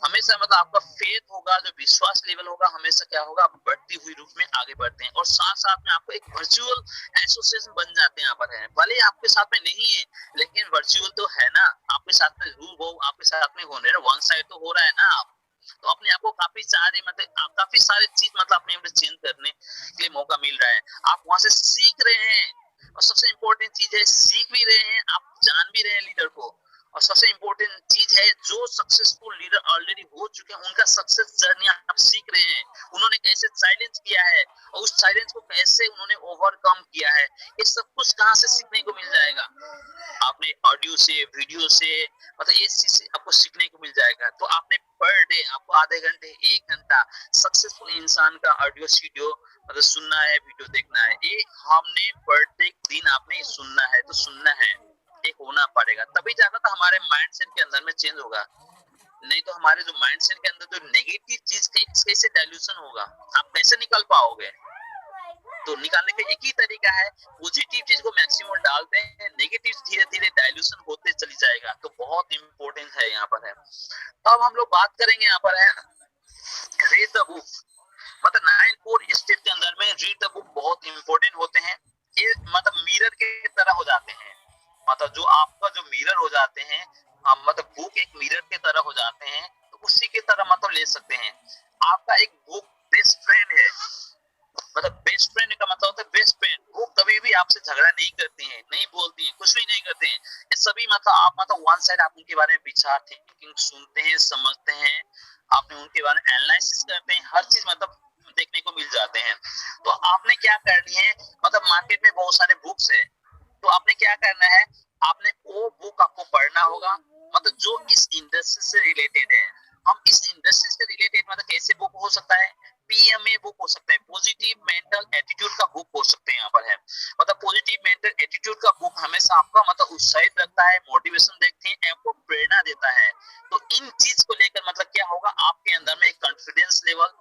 हमेशा मतलब आपका फेथ होगा, जो विश्वास लेवल होगा, हमेशा क्या होगा, बढ़ती हुई रूप में आगे बढ़ते हैं। और साथ साथ में आपको एक वर्चुअल एसोसिएशन बन जाते हैं यहाँ पर है, भले आपके साथ में नहीं है लेकिन वर्चुअल तो है ना, आपके साथ में रू वो आपके साथ में होने वन साइड तो हो रहा है ना। आप तो अपने आप को काफी सारे मतलब काफी सारे चीज मतलब अपने चेंज करने के लिए मौका मिल रहा है। आप वहां से सीख रहे हैं, और सबसे इम्पोर्टेंट चीज है सीख भी रहे हैं, आप जान भी रहे हैं लीडर को। और सबसे इम्पोर्टेंट चीज है जो सक्सेसफुल लीडर ऑलरेडी हो चुके हैं उनका सक्सेस जर्नी आप सीख रहे हैं, उन्होंने कैसे चैलेंज किया है और उस चैलेंज को कैसे उन्होंने ओवरकम किया है। ये सब कुछ कहाँ से सीखने को मिल जाएगा, आपने ऑडियो से, वीडियो से, मतलब इस चीज से आपको सीखने को मिल जाएगा। तो आपने पर डे आपको आधे घंटे 1 घंटा सक्सेसफुल इंसान का ऑडियो वीडियो मतलब सुनना है, वीडियो देखना है। ये हमने प्रत्येक दिन आपने सुनना है, तो सुनना है, एक होना पड़ेगा, तभी जाकर तो हमारे माइंड सेट के अंदर में चेंज होगा। नहीं तो हमारे जो माइंड सेट के अंदर जो नेगेटिव चीज कैसे डायल्यूशन होगा, आप कैसे निकल पाओगे। तो निकालने का एक ही तरीका है, पॉजिटिव चीज को मैक्सिमम डालते हैं, नेगेटिव धीरे धीरे डायल्यूशन होते चली जाएगा। तो बहुत इंपॉर्टेंट है यहाँ पर है। अब हम लोग बात करेंगे यहाँ पर है रीड द बुक, मतलब 9 कोर स्टेप के अंदर में रीड द बुक बहुत इंपॉर्टेंट होते हैं। ये मतलब मिरर के तरह हो जाते हैं, मतलब जो आपका जो मिरर हो जाते हैं, मतलब बुक एक मिरर के तरह हो जाते हैं, तो उसी के तरह मतलब ले सकते हैं। आपका एक बुक बेस्ट फ्रेंड है, मतलब बेस्ट फ्रेंड का मतलब होता है बेस्ट फ्रेंड, वो कभी भी आपसे झगड़ा नहीं करती हैं, नहीं बोलती हैं, कुछ भी नहीं करते हैं। ये सभी मतलब आप मतलब वन साइड आप उनके बारे में विचार थिंकिंग सुनते हैं, समझते हैं, आपने उनके बारे में एनालिसिस करते हैं, हर चीज मतलब देखने को मिल जाते हैं। तो आपने क्या करनी है, मतलब मार्केट में बहुत सारे बुक्स है, तो आपने क्या करना है, आपने वो बुक आपको पढ़ना होगा, मतलब जो इस इंडस्ट्री से रिलेटेड है। हम इस इंडस्ट्री से रिलेटेड मतलब कैसे बुक हो सकता है, पीएमए बुक हो सकता है, पॉजिटिव मेंटल एटीट्यूड का बुक हो सकते हैं यहाँ पर है। मतलब पॉजिटिव मेंटल एटीट्यूड का बुक हमेशा आपका मतलब उत्साहित रखता है, मोटिवेशन देखते हैं, आपको प्रेरणा देता है। तो इन चीज को लेकर मतलब क्या होगा, आपके अंदर में एक कॉन्फिडेंस लेवल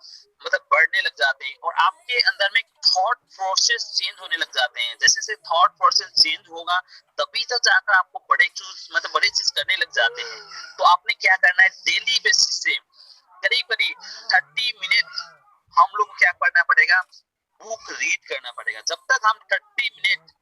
मतलब बढ़ने लग जाते हैं, और आपके अंदर में थॉट प्रोसेस चेंज होने लग जाते हैं। जैसे जैसे थॉट प्रोसेस चेंज होगा तभी तो जाकर आपको बड़े चीज मतलब बड़े चीज करने लग जाते हैं। तो आपने क्या करना है, डेली बेसिस से करीब करीब 30 मिनट हम लोग क्या करना पड़ेगा, बुक रीड करना पड़ेगा। जब तक हम 30 मिनट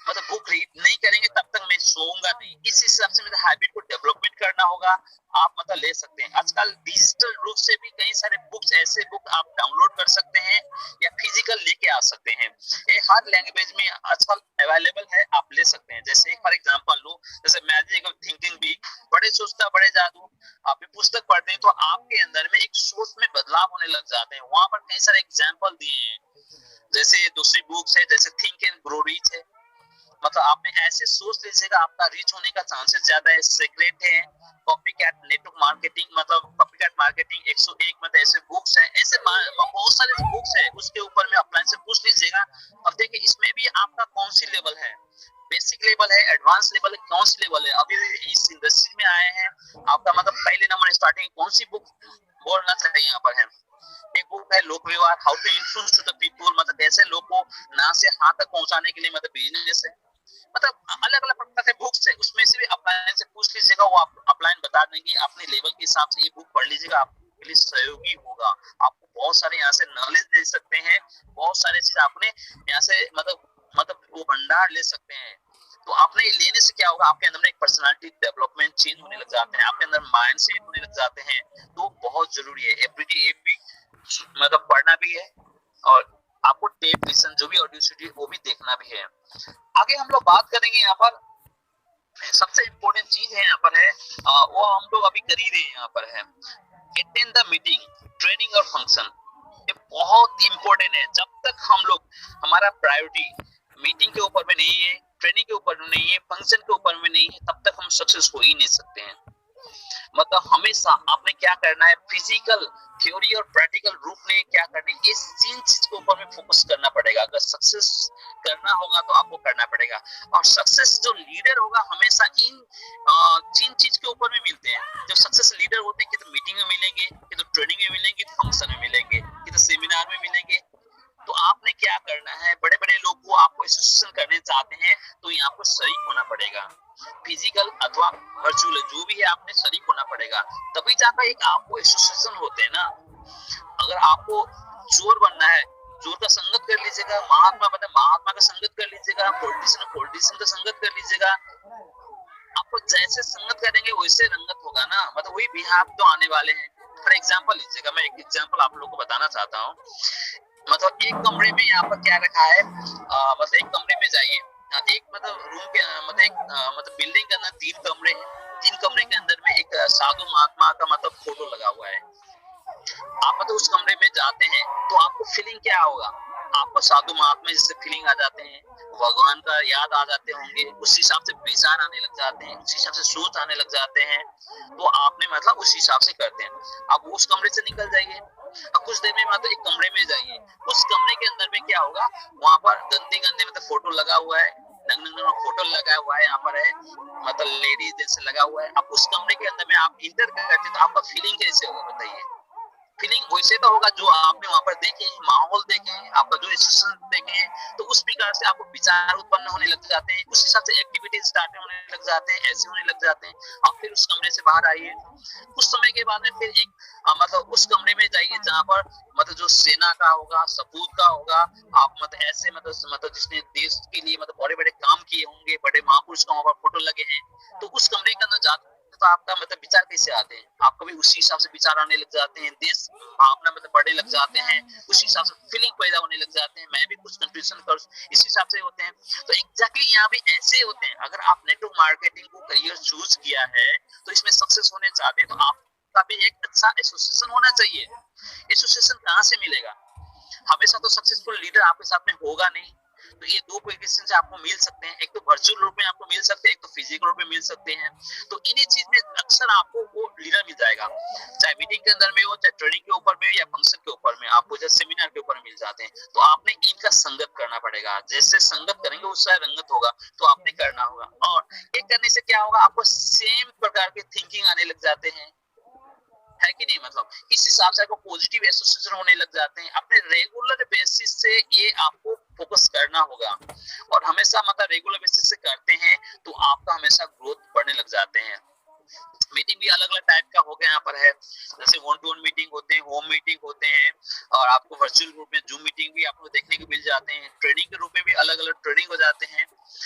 मतलब बुक रीड नहीं करेंगे तब तक मैं सोऊंगा नहीं। इस हिसाब से मतलब हैबिट को डेवलपमेंट करना होगा। आप मतलब ले सकते हैं, आजकल डिजिटल रूप से भी कई सारे बुक्स ऐसे बुक आप डाउनलोड कर सकते हैं या फिजिकल लेके आ सकते हैं। ये हर लैंग्वेज में आजकल अवेलेबल है, आप ले सकते हैं। जैसे फॉर एग्जांपल लो, जैसे मैजिक ऑफ थिंकिंग भी, बड़े सोचता बड़े जादू, आप ये पुस्तक पढ़ते हैं तो आपके अंदर में एक सोच में बदलाव होने लग जाते हैं। वहां पर कई सारे एग्जाम्पल दिए हैं। जैसे दूसरी बुक्स है, जैसे थिंक एंड ग्रो रिच है, मतलब आपने ऐसे सोच लीजिएगा, आपका रीच होने का चांसेस ज्यादा है। सीक्रेट है, कॉपी कैट नेटवर्क मार्केटिंग, मतलब कॉपी कैट मार्केटिंग 101, मतलब ऐसे बुक्स हैं, ऐसे बहुत सारे बुक्स है, उसके ऊपर में अपलाइन से पूछ लीजिएगा। अब देखिए इसमें भी आपका कौन सी लेवल है, बेसिक लेवल है, एडवांस लेवल है, कौन सी लेवल है, अभी इस इंडस्ट्री में आए हैं आपका, मतलब पहले नंबर स्टार्टिंग कौन सी बुक बोलना चाहिए यहाँ पर है। एक बुक है Lok Vyavahar, how to influence to the people, मतलब कैसे लोग को ना से हाँ तक पहुंचाने के लिए, मतलब बिजनेस है, मतलब अलग अलग प्रकार के बुक्स है, उसमें से भी अपलाइन से पूछ लीजिएगा, वो आप अपलाइन बता देंगे। अपने लेवल के हिसाब से ये बुक पढ़ लीजिएगा, आपके लिए सहयोगी होगा। आपको बहुत सारे यहाँ से नॉलेज दे सकते हैं, बहुत सारे चीज आपने यहाँ से मतलब वो भंडार ले सकते हैं। तो आपने लेने से क्या होगा, आपके अंदर में एक पर्सनालिटी डेवलपमेंट चेंज होने लग जाते हैं, आपके अंदर माइंड सेट होने लग जाते हैं। तो बहुत जरूरी है एवरीडे ये भी मतलब पढ़ना भी है, और आपको टेप लिसन जो भी ऑडियो सीडी वो भी देखना भी है। आगे हम लोग बात करेंगे यहाँ पर, सबसे इम्पोर्टेंट चीज है यहाँ पर है, वो हम लोग अभी कर ही रहे हैं यहाँ पर है, अटेंड द मीटिंग, ट्रेनिंग और फंक्शन। ये बहुत इम्पोर्टेंट है। जब तक हम लोग, हमारा प्रायोरिटी मीटिंग के ऊपर में नहीं है, ट्रेनिंग के ऊपर में नहीं है, फंक्शन के ऊपर में नहीं है, तब तक हम सक्सेस हो ही नहीं सकते हैं। मतलब हमेशा आपने क्या करना है, फिजिकल थ्योरी और प्रैक्टिकल रूप में क्या करना है, इस तीन चीज के ऊपर में फोकस करना पड़ेगा। अगर सक्सेस करना होगा तो आपको करना पड़ेगा। और सक्सेस जो लीडर होगा हमेशा इन तीन चीज के ऊपर में मिलते हैं। जो सक्सेस लीडर होते हैं कि तो मीटिंग में मिलेंगे, कि तो ट्रेनिंग में मिलेंगे, कि फंक्शन में मिलेंगे, कि तो सेमिनार में मिलेंगे। तो आपने क्या करना है, बड़े बड़े लोग को आपको एसोसिएशन करने चाहते हैं तो यहाँ पर शरीक होना पड़ेगा, फिजिकल अथवा वर्चुअल जो भी है, आपने शरीक होना पड़ेगा, तभी जाकर एक आपको एसोसिएशन होते हैं ना। अगर आपको चोर बनना है, चोर का संगत कर लीजिएगा, महात्मा बने महात्मा का संगत कर लीजिएगा, पॉलिटिशियन का संगत कर लीजिएगा। आपको जैसे संगत करेंगे वैसे रंगत होगा ना, मतलब वही बिहार तो आने वाले हैं। फॉर एग्जाम्पल लीजिएगा, मैं एक एग्जाम्पल आप लोगों को बताना चाहता हूँ। मतलब एक कमरे में यहाँ पर क्या रखा है, मतलब एक कमरे में जाइए, एक मतलब रूम के मतलब एक मतलब बिल्डिंग के अंदर 3 कमरे हैं, 3 कमरे के अंदर में एक साधु महात्मा का मतलब फोटो लगा हुआ है। आप मतलब उस कमरे में जाते हैं तो आपको फीलिंग क्या होगा, आपको साधु महात्मा जैसे फीलिंग आ जाते हैं, भगवान का याद आ जाते होंगे, उस हिसाब से विचार आने लग जाते हैं, उस हिसाब से सोच आने लग जाते हैं। तो आपने मतलब उस हिसाब से करते हैं। आप उस कमरे से निकल जाइए, अब कुछ देर में मतलब एक कमरे में जाइए, उस कमरे के अंदर में क्या होगा, वहां पर गंदे गंदे मतलब फोटो लगा हुआ है, नंगे फोटो लगा हुआ है, यहाँ पर है मतलब लेडीज जैसे लगा हुआ है। अब उस कमरे के अंदर में आप इंटर करते तो आपका फीलिंग कैसे होगा बताइए। फीलिंग वैसे तो होगा जो आपने वहां पर देखे, माहौल देखे, आपका जो सिचुएशन देखे, तो उस प्रकार से आपको विचार उत्पन्न होने लग जाते हैं, उस हिसाब से एक्टिविटीज स्टार्ट होने लग जाते हैं, ऐसे होने लग जाते हैं। आप फिर उस कमरे से बाहर आइए, कुछ समय के बाद में फिर एक मतलब उस कमरे में जाइए जहाँ पर मतलब जो सेना का होगा, सपूत का होगा, आप मतलब ऐसे मतलब जिसने देश के लिए मतलब बड़े बड़े काम किए होंगे, बड़े महापुरुष का वहां पर फोटो लगे हैं, तो उस कमरे के अंदर जाते तो आपका मतलब विचार कैसे आते हैं, आपको भी उसी हिसाब से विचार आने लग जाते हैं, देश भावना मतलब बढ़ने लग जाते हैं, उसी हिसाब से फीलिंग पैदा होने लग जाते हैं, मैं भी कुछ कंट्रीब्यूशन कर इस हिसाब से होते हैं। तो एग्जैक्टली यहाँ भी ऐसे होते हैं। अगर आप नेटवर्क मार्केटिंग को करियर चूज किया है तो इसमें सक्सेस होने चाहते हैं, तो आपका भी एक अच्छा एसोसिएशन होना चाहिए। एसोसिएशन कहाँ से मिलेगा, हमेशा तो सक्सेसफुल लीडर आपके साथ में होगा नहीं। तो ये 2 पोजीशन से आपको मिल सकते हैं, एक तो वर्चुअल रूप में आपको मिल सकते हैं, एक तो फिजिकल रूप में मिल सकते हैं। तो इन्हीं चीज में अक्सर आपको वो लीडर मिल जाएगा, चाहे मीटिंग के अंदर में हो, चाहे ट्रेनिंग के ऊपर में या फंक्शन के ऊपर में, आपको जैसे सेमिनार के ऊपर मिल जाते हैं। तो आपने इनका संगत करना पड़ेगा, जैसे संगत करेंगे उससे रंगत होगा, तो आपने करना होगा। और एक करने से क्या होगा, आपको सेम प्रकार के थिंकिंग आने लग जाते हैं, है कि नहीं। मतलब इस हिसाब से आपको पॉजिटिव एसोसिएशन होने लग जाते हैं। अपने रेगुलर बेसिस से ये आपको फोकस करना होगा, और हमेशा मतलब रेगुलर बेसिस से करते हैं तो आपका हमेशा ग्रोथ बढ़ने लग जाते हैं। मीटिंग भी अलग अलग टाइप का हो गया यहाँ पर है, जैसे 1-to-1 मीटिंग होते हैं, होम मीटिंग होते हैं, और आपको वर्चुअल रूप में जूम मीटिंग भी आपको देखने को मिल जाते हैं। ट्रेनिंग के रूप में भी अलग अलग ट्रेनिंग हो जाते हैं,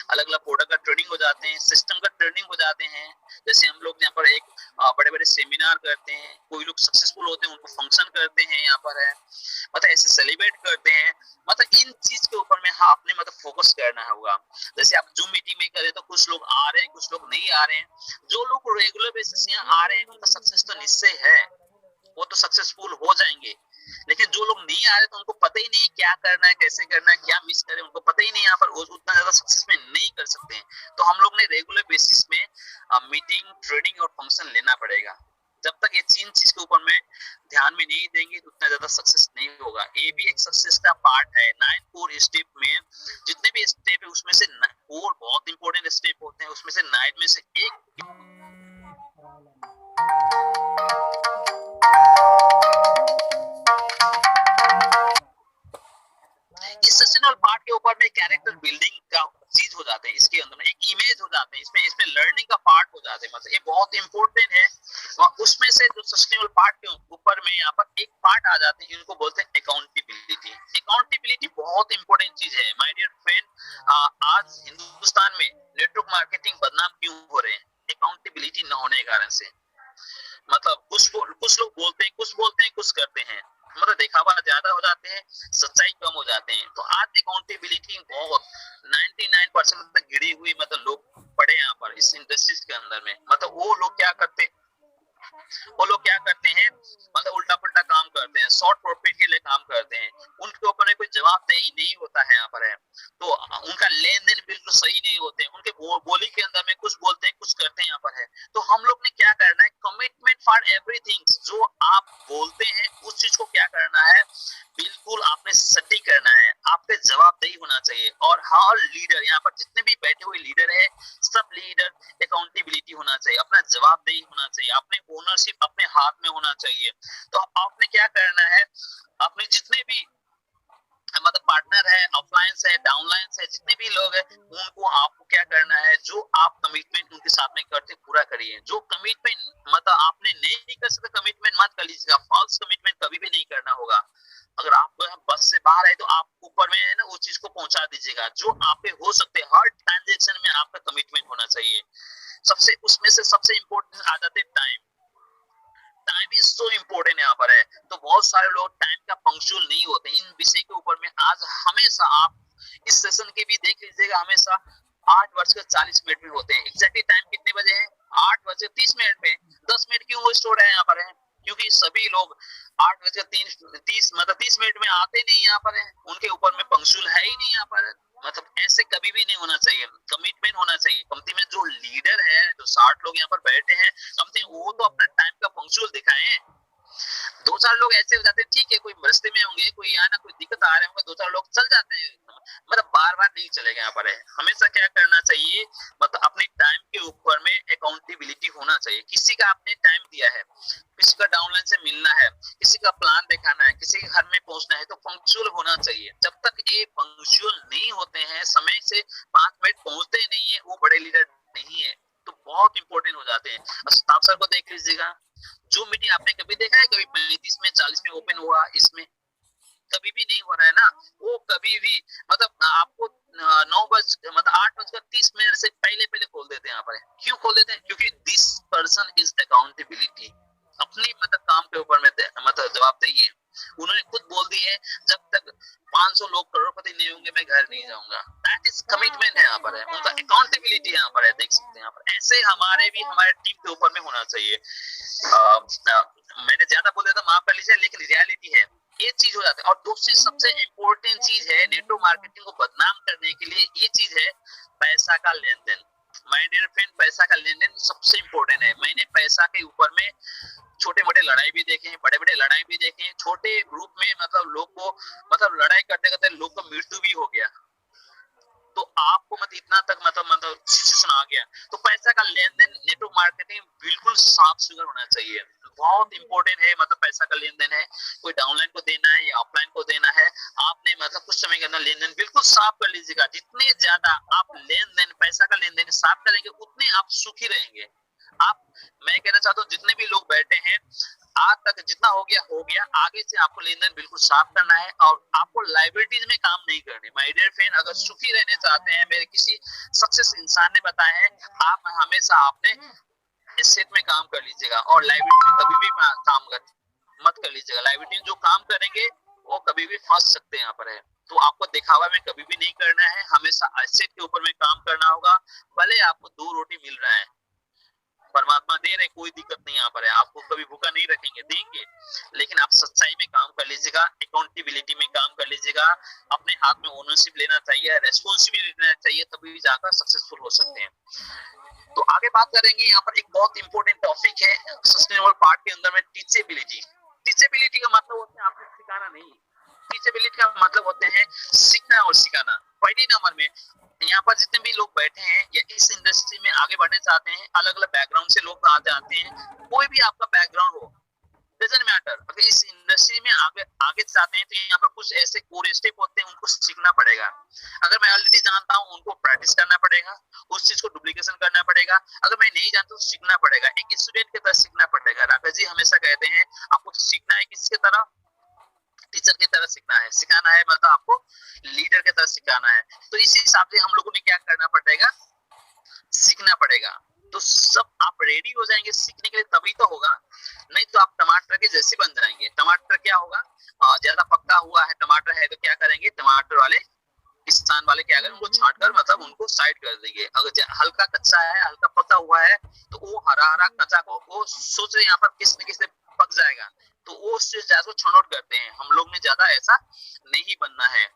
अलग अलग प्रोडक्ट का ट्रेनिंग हो जाते हैं, सिस्टम का ट्रेनिंग हो जाते हैं। जैसे हम लोग यहाँ पर एक बड़े बड़े सेमिनार करते हैं, कोई लोग सक्सेसफुल होते हैं उनको फंक्शन करते हैं यहाँ पर है, मतलब ऐसे सेलिब्रेट करते हैं। मतलब इन चीज के ऊपर में हाँ आपने मतलब फोकस करना होगा। जैसे आप जूम मीटिंग में करें तो कुछ लोग आ रहे हैं, कुछ लोग नहीं आ रहे हैं। जो लोग रेगुलर बेसिस यहाँ आ रहे हैं उनका सक्सेस तो निश्चय है, वो तो सक्सेसफुल हो जाएंगे। लेकिन जो लोग नहीं आ रहे तो उनको पता ही नहीं क्या करना है, कैसे करना है, क्या मिस करें, उनको पता ही नहीं, यहाँ पर उतना ज्यादा सक्सेस में नहीं कर सकते हैं। तो हम लोग ने रेगुलर बेसिस में मीटिंग, ट्रेडिंग और फंक्शन लेना पड़ेगा। जब तक ये 3 चीज के ऊपर में ध्यान में नहीं देंगे तो उतना ज्यादा सक्सेस नहीं होगा। ये भी एक सक्सेस का पार्ट है। 9 कोर स्टेप में जितने भी स्टेप है उसमें से 4 बहुत इंपॉर्टेंट स्टेप होते हैं, उसमें से 9 में से एक इस सस्टेनेबल पार्ट के ऊपर में कैरेक्टर बिल्डिंग का चीज हो जाते हैं, इसके अंदर में एक इमेज हो जाते हैं, इसमें लर्निंग का पार्ट हो जाते हैं, मतलब ये बहुत इंपॉर्टेंट है। और उसमें से जो सस्टेनेबल पार्ट के ऊपर में यहाँ पर एक पार्ट आ जाते हैं जिनको बोलते हैं अकाउंटेबिलिटी। अकाउंटेबिलिटी बहुत इंपॉर्टेंट चीज है माय डियर फ्रेंड। आज हिंदुस्तान में नेटवर्क मार्केटिंग बदनाम क्यों हो रहे हैं? अकाउंटेबिलिटी न होने के कारण से। मतलब कुछ लोग बोलते हैं, कुछ करते हैं, मतलब दिखावा ज्यादा हो जाते हैं, सच्चाई कम हो जाते हैं। तो आज अकाउंटेबिलिटी बहुत 99% तक गिरी हुई मतलब लोग पड़े यहाँ पर इस इंडस्ट्रीज के अंदर में। मतलब वो लोग क्या करते हैं, मतलब उल्टा पुल्टा काम करते हैं, शॉर्ट प्रॉफिट के लिए काम करते हैं, उनके ऊपर में कोई जवाबदेही नहीं होता है यहाँ पर है। तो उनका लेन देन बिल्कुल सही नहीं होते, उनके बोली के अंदर में कुछ बोलते हैं, कुछ करते हैं यहाँ पर है। तो हम लोग ने क्या करना है, कमिटमेंट फॉर एवरीथिंग। जो आप बोलते हैं उस चीज को क्या करना है, बिल्कुल आपने सटीक करना है, आपके जवाबदेही होना चाहिए। और हर लीडर यहाँ पर जितने भी बैठे हुए लीडर है, सब लीडर अकाउंटेबिलिटी होना चाहिए, अपना जवाबदेही होना चाहिए, अपने ओनरशिप अपने हाथ में होना चाहिए। तो आपने क्या करना है, अपने जितने भी मतलब पार्टनर है, ऑफलाइंस है, डाउनलाइंस है, जितने भी लोग हैं, उनको आपको क्या करना है, जो आप कमिटमेंट उनके साथ में करते पूरा करिए। जो कमिटमेंट मतलब आपने नहीं कर सकते, कमिटमेंट मत कर लीजिएगा। फॉल्स कमिटमेंट कभी भी नहीं करना होगा। अगर आप बस से बाहर है तो आप ऊपर में है ना उस चीज को पहुंचा दीजिएगा जो आप पे हो सकते हैं। हर ट्रांजेक्शन में आपका कमिटमेंट होना चाहिए। उसमें से सबसे इंपॉर्टेंट आ जाते हैं time. Time is so important यहाँ पर है। तो बहुत सारे लोग टाइम का पंक्चुअल नहीं होते। इन विषय के ऊपर में आज हमेशा आप इस सेशन के भी देख लीजिएगा, हमेशा 8:40 में होते हैं। एग्जैक्टली टाइम कितने बजे है? 8:30 में। 10 मिनट क्यों वो स्टोर है यहाँ पर है? क्योंकि सभी लोग 8:30 में आते नहीं यहाँ पर है, उनके ऊपर में पंक्चुअल है ही नहीं यहाँ पर। मतलब ऐसे कभी भी नहीं होना चाहिए, कमिटमेंट होना चाहिए। कंपनी में जो लीडर है, जो 60 लोग यहाँ पर बैठे हैं कंपनी, वो तो अपना टाइम का पंक्चुअल दिखाएं। 2-4 लोग ऐसे हो जाते हैं, ठीक है कोई रास्ते में होंगे, कोई यहाँ ना कोई दिक्कत आ रहे होंगे, 2-4 लोग चल जाते हैं, मतलब बार बार नहीं चलेगा यहाँ पर है। हमेशा क्या करना चाहिए, मतलब अपने टाइम के ऊपर में अकाउंटेबिलिटी होना चाहिए। किसी का आपने टाइम दिया है, किसी का डाउनलाइन से मिलना है, किसी का प्लान दिखाना है, किसी के घर में पहुंचना है, तो पंक्चुअल होना चाहिए। जब तक ये पंक्चुअल नहीं होते हैं, समय से 5 मिनट पहुंचते नहीं है, वो बड़े लीडर नहीं है। तो बहुत इंपॉर्टेंट हो जाते हैं। स्टाफ सर को देख लीजिएगा, जो मीटिंग आपने कभी देखा है कभी 35 में 40 में ओपन हुआ, इसमें कभी भी नहीं हो रहा है ना। वो कभी भी मतलब आपको 8:30 से पहले खोल देते हैं यहाँ पर। क्यों खोल देते हैं? क्योंकि दिस पर्सन इज अकाउंटेबिलिटी। अपनी मतलब काम के ऊपर में मतलब जवाबदेही है। उन्होंने खुद बोल दी है, जब तक 500 लोग करोड़पति नहीं होंगे मैं घर नहीं जाऊंगा। दैट इज कमिटमेंट है यहाँ पर है, उनका अकाउंटेबिलिटी यहाँ पर है, देख सकते हैं यहाँ पर। ऐसे हमारे टीम के ऊपर में होना चाहिए। मैंने ज्यादा बोल दिया था, माफ कर लीजिए, लेकिन रियलिटी है, ये चीज हो जाता है। और दूसरी सबसे इंपॉर्टेंट चीज है नेटवर्क मार्केटिंग को बदनाम करने के लिए, ये चीज है पैसा का लेन देन। माय डियर फ्रेंड, पैसा का लेन देन सबसे इंपॉर्टेंट है। मैंने पैसा के ऊपर में छोटे मोटे लड़ाई भी देखे हैं, बड़े बड़े लड़ाई भी देखे हैं। छोटे ग्रुप में मतलब लोग को मतलब लड़ाई करते करते लोग को मृत्यु भी हो गया। तो आपको मतलब इतना तक मतलब सिचुएशन आ गया। तो पैसा का लेन देन नेटवर्क मार्केटिंग बिल्कुल साफ सुथरा होना चाहिए। बहुत इंपॉर्टेंट है, मतलब पैसा का लेन देन है, कोई डाउनलाइन को देना है या ऑफलाइन को देना है, आपने मतलब कुछ समय के अंदर लेन देन बिल्कुल साफ कर लीजिएगा। जितने ज्यादा आप लेन देन पैसा का लेन देन साफ करेंगे, उतने आप सुखी रहेंगे। मैं कहना चाहता हूँ जितने भी लोग बैठे हैं, आज तक जितना हो गया, आगे से आपको लेन देन बिल्कुल साफ करना है और आपको लाइबिलिटीज में काम नहीं करने। माय डियर फ्रेंड, अगर सुखी रहने चाहते हैं, मेरे किसी सक्सेस इंसान ने बताया है, आप हमेशा आपने एसेट में काम कर लीजिएगा और लाइबिलिटी में कभी भी काम मत कर लीजिएगा। लाइबिलिटी में जो काम करेंगे वो कभी भी फंस सकते हैं यहाँ पर है। तो आपको दिखावा में कभी भी नहीं करना है, हमेशा एसेट के ऊपर में काम करना होगा। भले आपको 2 रोटी मिल रहा है, परमात्मा दे रहे, कोई दिक्कत नहीं यहाँ पर है, आपको कभी भूखा नहीं रखेंगे, देंगे, लेकिन आप सच्चाई में काम कर लीजिएगा, अकाउंटेबिलिटी में काम कर लीजिएगा, अपने हाथ में ओनरशिप लेना चाहिए, रेस्पॉन्सिबिलिटी लेना चाहिए, तभी जाकर सक्सेसफुल हो सकते हैं। तो आगे बात करेंगे, यहाँ पर एक बहुत इंपॉर्टेंट टॉपिक है सस्टेनेबल पार्ट के अंदर में, टीचेबिलिटी। टीचेबिलिटी का मतलब होता है आपको सिखाना नहीं, टीचेबिलिटी का मतलब होते हैं सीखना और सिखाना। पहले नंबर में यहाँ पर जितने भी लोग बैठे हैं या इस इंडस्ट्री में आगे बढ़ना चाहते हैं, अलग अलग बैकग्राउंड से लोग आते हैं, कोई भी आपका बैकग्राउंड हो, डजंट मैटर, अगर इस इंडस्ट्री में आगे आगे चाहते हैं तो यहाँ पर कुछ ऐसे कोर स्टेप होते हैं, उनको सीखना पड़ेगा। अगर मैं ऑलरेडी जानता हूँ, उनको प्रैक्टिस करना पड़ेगा, उस चीज को डुप्लीकेशन करना पड़ेगा। अगर मैं नहीं जानता तो सीखना पड़ेगा, एक स्टूडेंट की तरह सीखना पड़ेगा। राकेश जी हमेशा कहते हैं आपको सीखना है किसकी तरह, टीचर की तरह सीखना है, सिखाना है मतलब आपको लीडर की तरह सिखाना है। तो इस हिसाब से हम लोगों ने क्या करना पड़ेगा, सीखना पड़ेगा। तो सब आप रेडी हो जाएंगे सीखने के लिए तभी तो होगा, नहीं तो आप टमाटर के जैसे बन जाएंगे। टमाटर क्या होगा, ज्यादा पक्का हुआ है टमाटर है तो क्या करेंगे, टमाटर वाले किसान वाले क्या करेंगे, उनको छांट कर मतलब उनको साइड कर देंगे। अगर हल्का कच्चा है, हल्का पका हुआ है, तो वो हरा हरा कच्चा को वो सोच रहे यहाँ पर किस न किस पक जाएगा, तो वो उससे ज्यादा छनौट करते हैं। हम लोग ने ज्यादा ऐसा नहीं बनना है।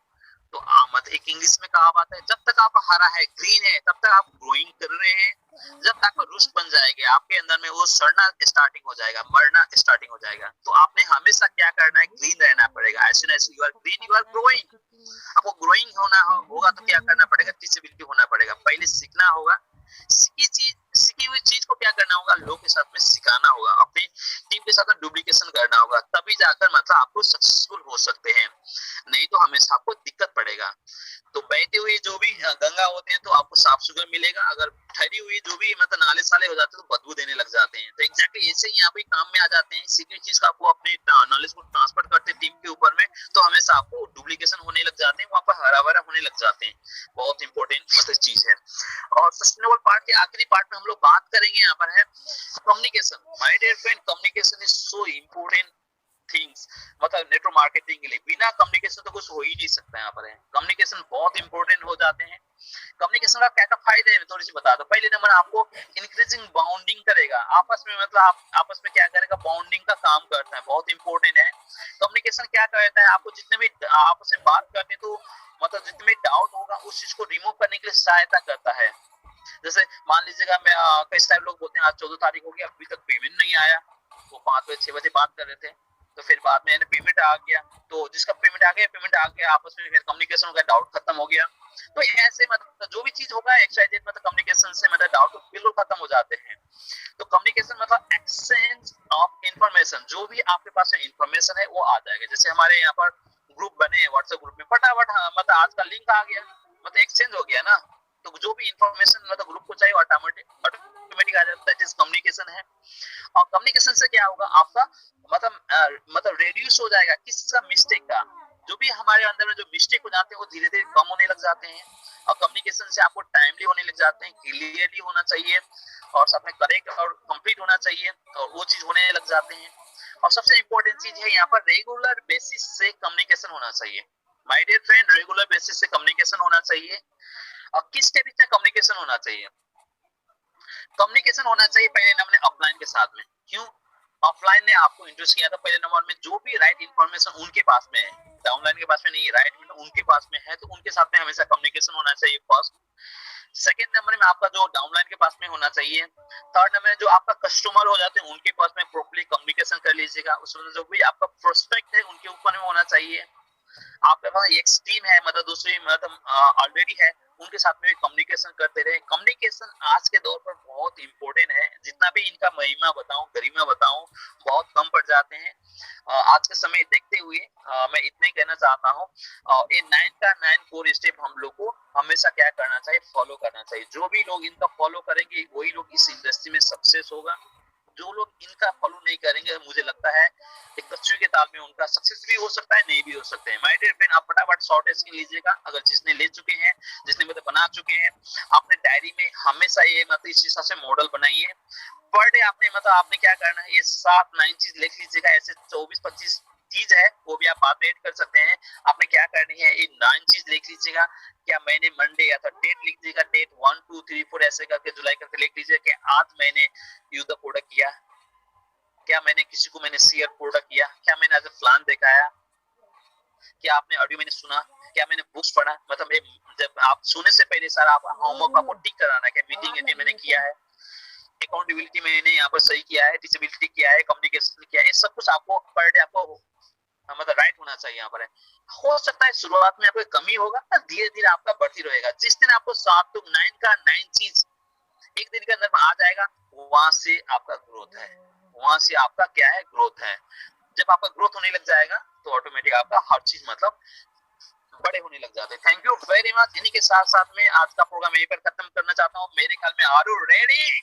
तो मतलब एक इंग्लिश में कहावत है, जब तक आप हरा है, ग्रीन है, तब तक आप ग्रोइंग कर रहे हैं। जब तक रुष्ट बन जाएगा आपके अंदर में, वो सड़ना स्टार्टिंग हो जाएगा, मरना स्टार्टिंग हो जाएगा। तो आपने हमेशा क्या करना है, ग्रीन रहना पड़ेगा। As soon as you are green you are growing. आपको ग्रोइंग होगा तो क्या करना पड़ेगा, टीचेबिलिटी होना पड़ेगा। पहले सीखना होगा, सीखी हुई चीज को क्या करना होगा, लोग के साथ में सिखाना होगा, अपनी टीम के साथ में डुप्लीकेशन करना होगा, तभी जाकर मतलब आपको सक्सेसफुल हो सकते हैं, नहीं तो हमेशा आपको दिक्कत पड़ेगा। तो बहते हुए जो भी गंगा होते हैं तो आपको साफ सुथरा मिलेगा, अगर ठहरी हुई जो भी मतलब नाले साले हो जाते हैं तो बदबू देने लग जाते हैं। तो एग्जैक्टली ऐसे ही यहाँ पे काम में आ जाते हैं। सीखी चीज का आपको अपने नॉलेज को ट्रांसफर करते हैं टीम के ऊपर में, तो हमेशा आपको डुप्लीकेशन होने लग जाते हैं, वहां पर हरा भरा होने लग जाते हैं। बहुत इंपॉर्टेंट मतलब चीज है। और सस्टेनेबल पार्ट के आखिरी पार्ट में हम लोग बात करेंगे, यहाँ पर है communication. My dear friend, communication is so important things. मतलब नेटवर्क मार्केटिंग के लिए बिना कम्युनिकेशन तो कुछ हो ही नहीं सकता। यहाँ पर है कम्युनिकेशन बहुत इंपॉर्टेंट हो जाते हैं। कम्युनिकेशन का क्या क्या फायदे हैं थोड़ी सी बता दो। पहले नंबर आपको इंक्रीजिंग बाउंडिंग करेगा आपस में, मतलब आप आपस में क्या करेगा, बाउंडिंग का काम करता है, बहुत इंपॉर्टेंट है। कम्युनिकेशन क्या कहता है, आपको जितने भी आपस में बात करते हैं तो मतलब जितने भी डाउट होगा उस चीज को रिमूव करने के लिए सहायता करता है। जैसे मान लीजिएगा मैं कई सारे लोग बोलते हैं आज 14 तारीख हो गया अभी तक पेमेंट नहीं आया, वो 5 बजे 6 बजे बात कर रहे थे, तो फिर बाद में पेमेंट आ गया, तो जिसका पेमेंट आ गया आपस में फिर कम्युनिकेशन हो गया, डाउट खत्म हो गया। तो ऐसे मतलब जो भी चीज होगा एक्सवाइजेड मतलब कम्युनिकेशन से मतलब डाउट बिल्कुल खत्म हो जाते हैं। तो कम्युनिकेशन मतलब एक्सचेंज ऑफ इंफॉर्मेशन, जो भी आपके पास इंफॉर्मेशन है वो आ जाएगा। जैसे हमारे यहाँ पर ग्रुप बने हैं व्हाट्सएप ग्रुप में, फटाफट मतलब आज का लिंक आ गया, मतलब एक्सचेंज हो गया ना। तो जो भी इंफॉर्मेशन मतलब ग्रुप को चाहिए ऑटोमेटिक आ जाता है, दैट इज कम्युनिकेशन है। और कम्युनिकेशन से क्या होगा, आपका मतलब रेड्यूस हो जाएगा किसका, मिस्टेक का। जो भी हमारे अंदर में जो मिस्टेक हो जाते हैं वो धीरे धीरे कम होने लग जाते हैं। और कम्युनिकेशन से आपको टाइमली होने लग जाते हैं, क्लियरली होना चाहिए और साथ में करेक्ट और कंप्लीट होना चाहिए, और वो चीज होने लग जाते हैं। और सबसे इंपॉर्टेंट चीज है यहाँ पर रेगुलर बेसिस से कम्युनिकेशन होना चाहिए। My dear friend, regular basis से कम्युनिकेशन होना चाहिए। और किसके बीच में कम्युनिकेशन होना चाहिए, कम्युनिकेशन होना चाहिए पहले नंबर में ऑफलाइन के साथ में। क्यों, ऑफलाइन ने आपको इंट्रोड्यूस किया था, पहले नंबर में जो भी राइट इंफॉर्मेशन उनके पास में है, डाउनलाइन के पास में नहीं, राइट में उनके पास में है, तो उनके साथ में हमेशा कम्युनिकेशन होना चाहिए फर्स्ट। सेकंड नंबर में आपका जो डाउनलाइन के पास में होना चाहिए। थर्ड नंबर में जो आपका कस्टमर हो जाते हैं उनके पास में प्रॉपर्ली कम्युनिकेशन कर लीजिएगा। उसमें जो भी आपका प्रोस्पेक्ट है उनके ऊपर में होना चाहिए। आपके पास एक टीम है मतलब दूसरी मतलब ऑलरेडी है, उनके साथ में भी कम्युनिकेशन करते रहे। कम्युनिकेशन आज के दौर पर बहुत इंपॉर्टेंट है, जितना भी इनका महिमा बताऊं गरिमा बताऊं बहुत कम पड़ जाते हैं। आज के समय देखते हुए मैं इतना ही कहना चाहता हूं, ये 9 का 9 कोर स्टेप हम लोग को हमेशा क्या करना चाहिए, फॉलो करना चाहिए। जो भी लोग इनका फॉलो करेंगे वही लोग इस इंडस्ट्री में सक्सेस होगा। जो लोग इनका फॉलो नहीं करेंगे मुझे लगता है एक कच्चे के ताल में उनका सक्सेस भी हो सकता है, नहीं भी हो सकते हैं। माय डियर फ्रेंड, आप फटाफट शॉर्ट स्क्रीन लीजिएगा, अगर जिसने ले चुके हैं, जिसने मतलब बना चुके हैं, अपने डायरी में हमेशा ये मतलब इस हिसाब से मॉडल बनाइए। पर डे आपने मतलब आपने क्या करना है, ये 7-9 चीज लिख लीजिएगा, ऐसे 24-25 चीज है वो भी आप बाद में ऐड कर सकते हैं। आपने क्या करनी है, ये 9 चीज लिख लीजिएगा। क्या मैंने मंडे या तो डेट लिख दीजिएगा, डेट 1 2 3 4 ऐसे करके जुलाई करके लिख लीजिए कि आज मैंने यूज द प्रोडक्ट किया, क्या मैंने किसी को मैंने शेयर प्रोडक्ट किया, क्या मैंने एज ए प्लान दिखाया, क्या आपने ऑडियो मैंने सुना, क्या मैंने बुक्स पढ़ा। मतलब जब आप सुनने से पहले सर आप होमवर्क आपको टिक कराना है, मीटिंग अटेंड मैंने किया है, अकाउंटेबिलिटी मैंने यहाँ पर सही किया है, टीचेबिलिटी किया है, कम्युनिकेशन किया है, ये सब कुछ आपको पर डे आपको मतलब राइट होना चाहिए यहाँ पर है। हो सकता है शुरुआत में आपको कमी होगा, धीरे धीरे आपका बढ़ती रहेगा। जिस दिन आपको 7 to 9 का 9 चीज एक दिन के अंदर में आ जाएगा, वहां से आपका ग्रोथ है, वहां से आपका क्या है, ग्रोथ है। जब आपका ग्रोथ होने लग जाएगा तो ऑटोमेटिक आपका हर चीज मतलब बड़े होने लग जाते हैं। Thank you very much. इन्हीं के साथ साथ में आज का प्रोग्राम यहीं पर खत्म करना चाहता हूँ। मेरे ख्याल में आर यू रेडी?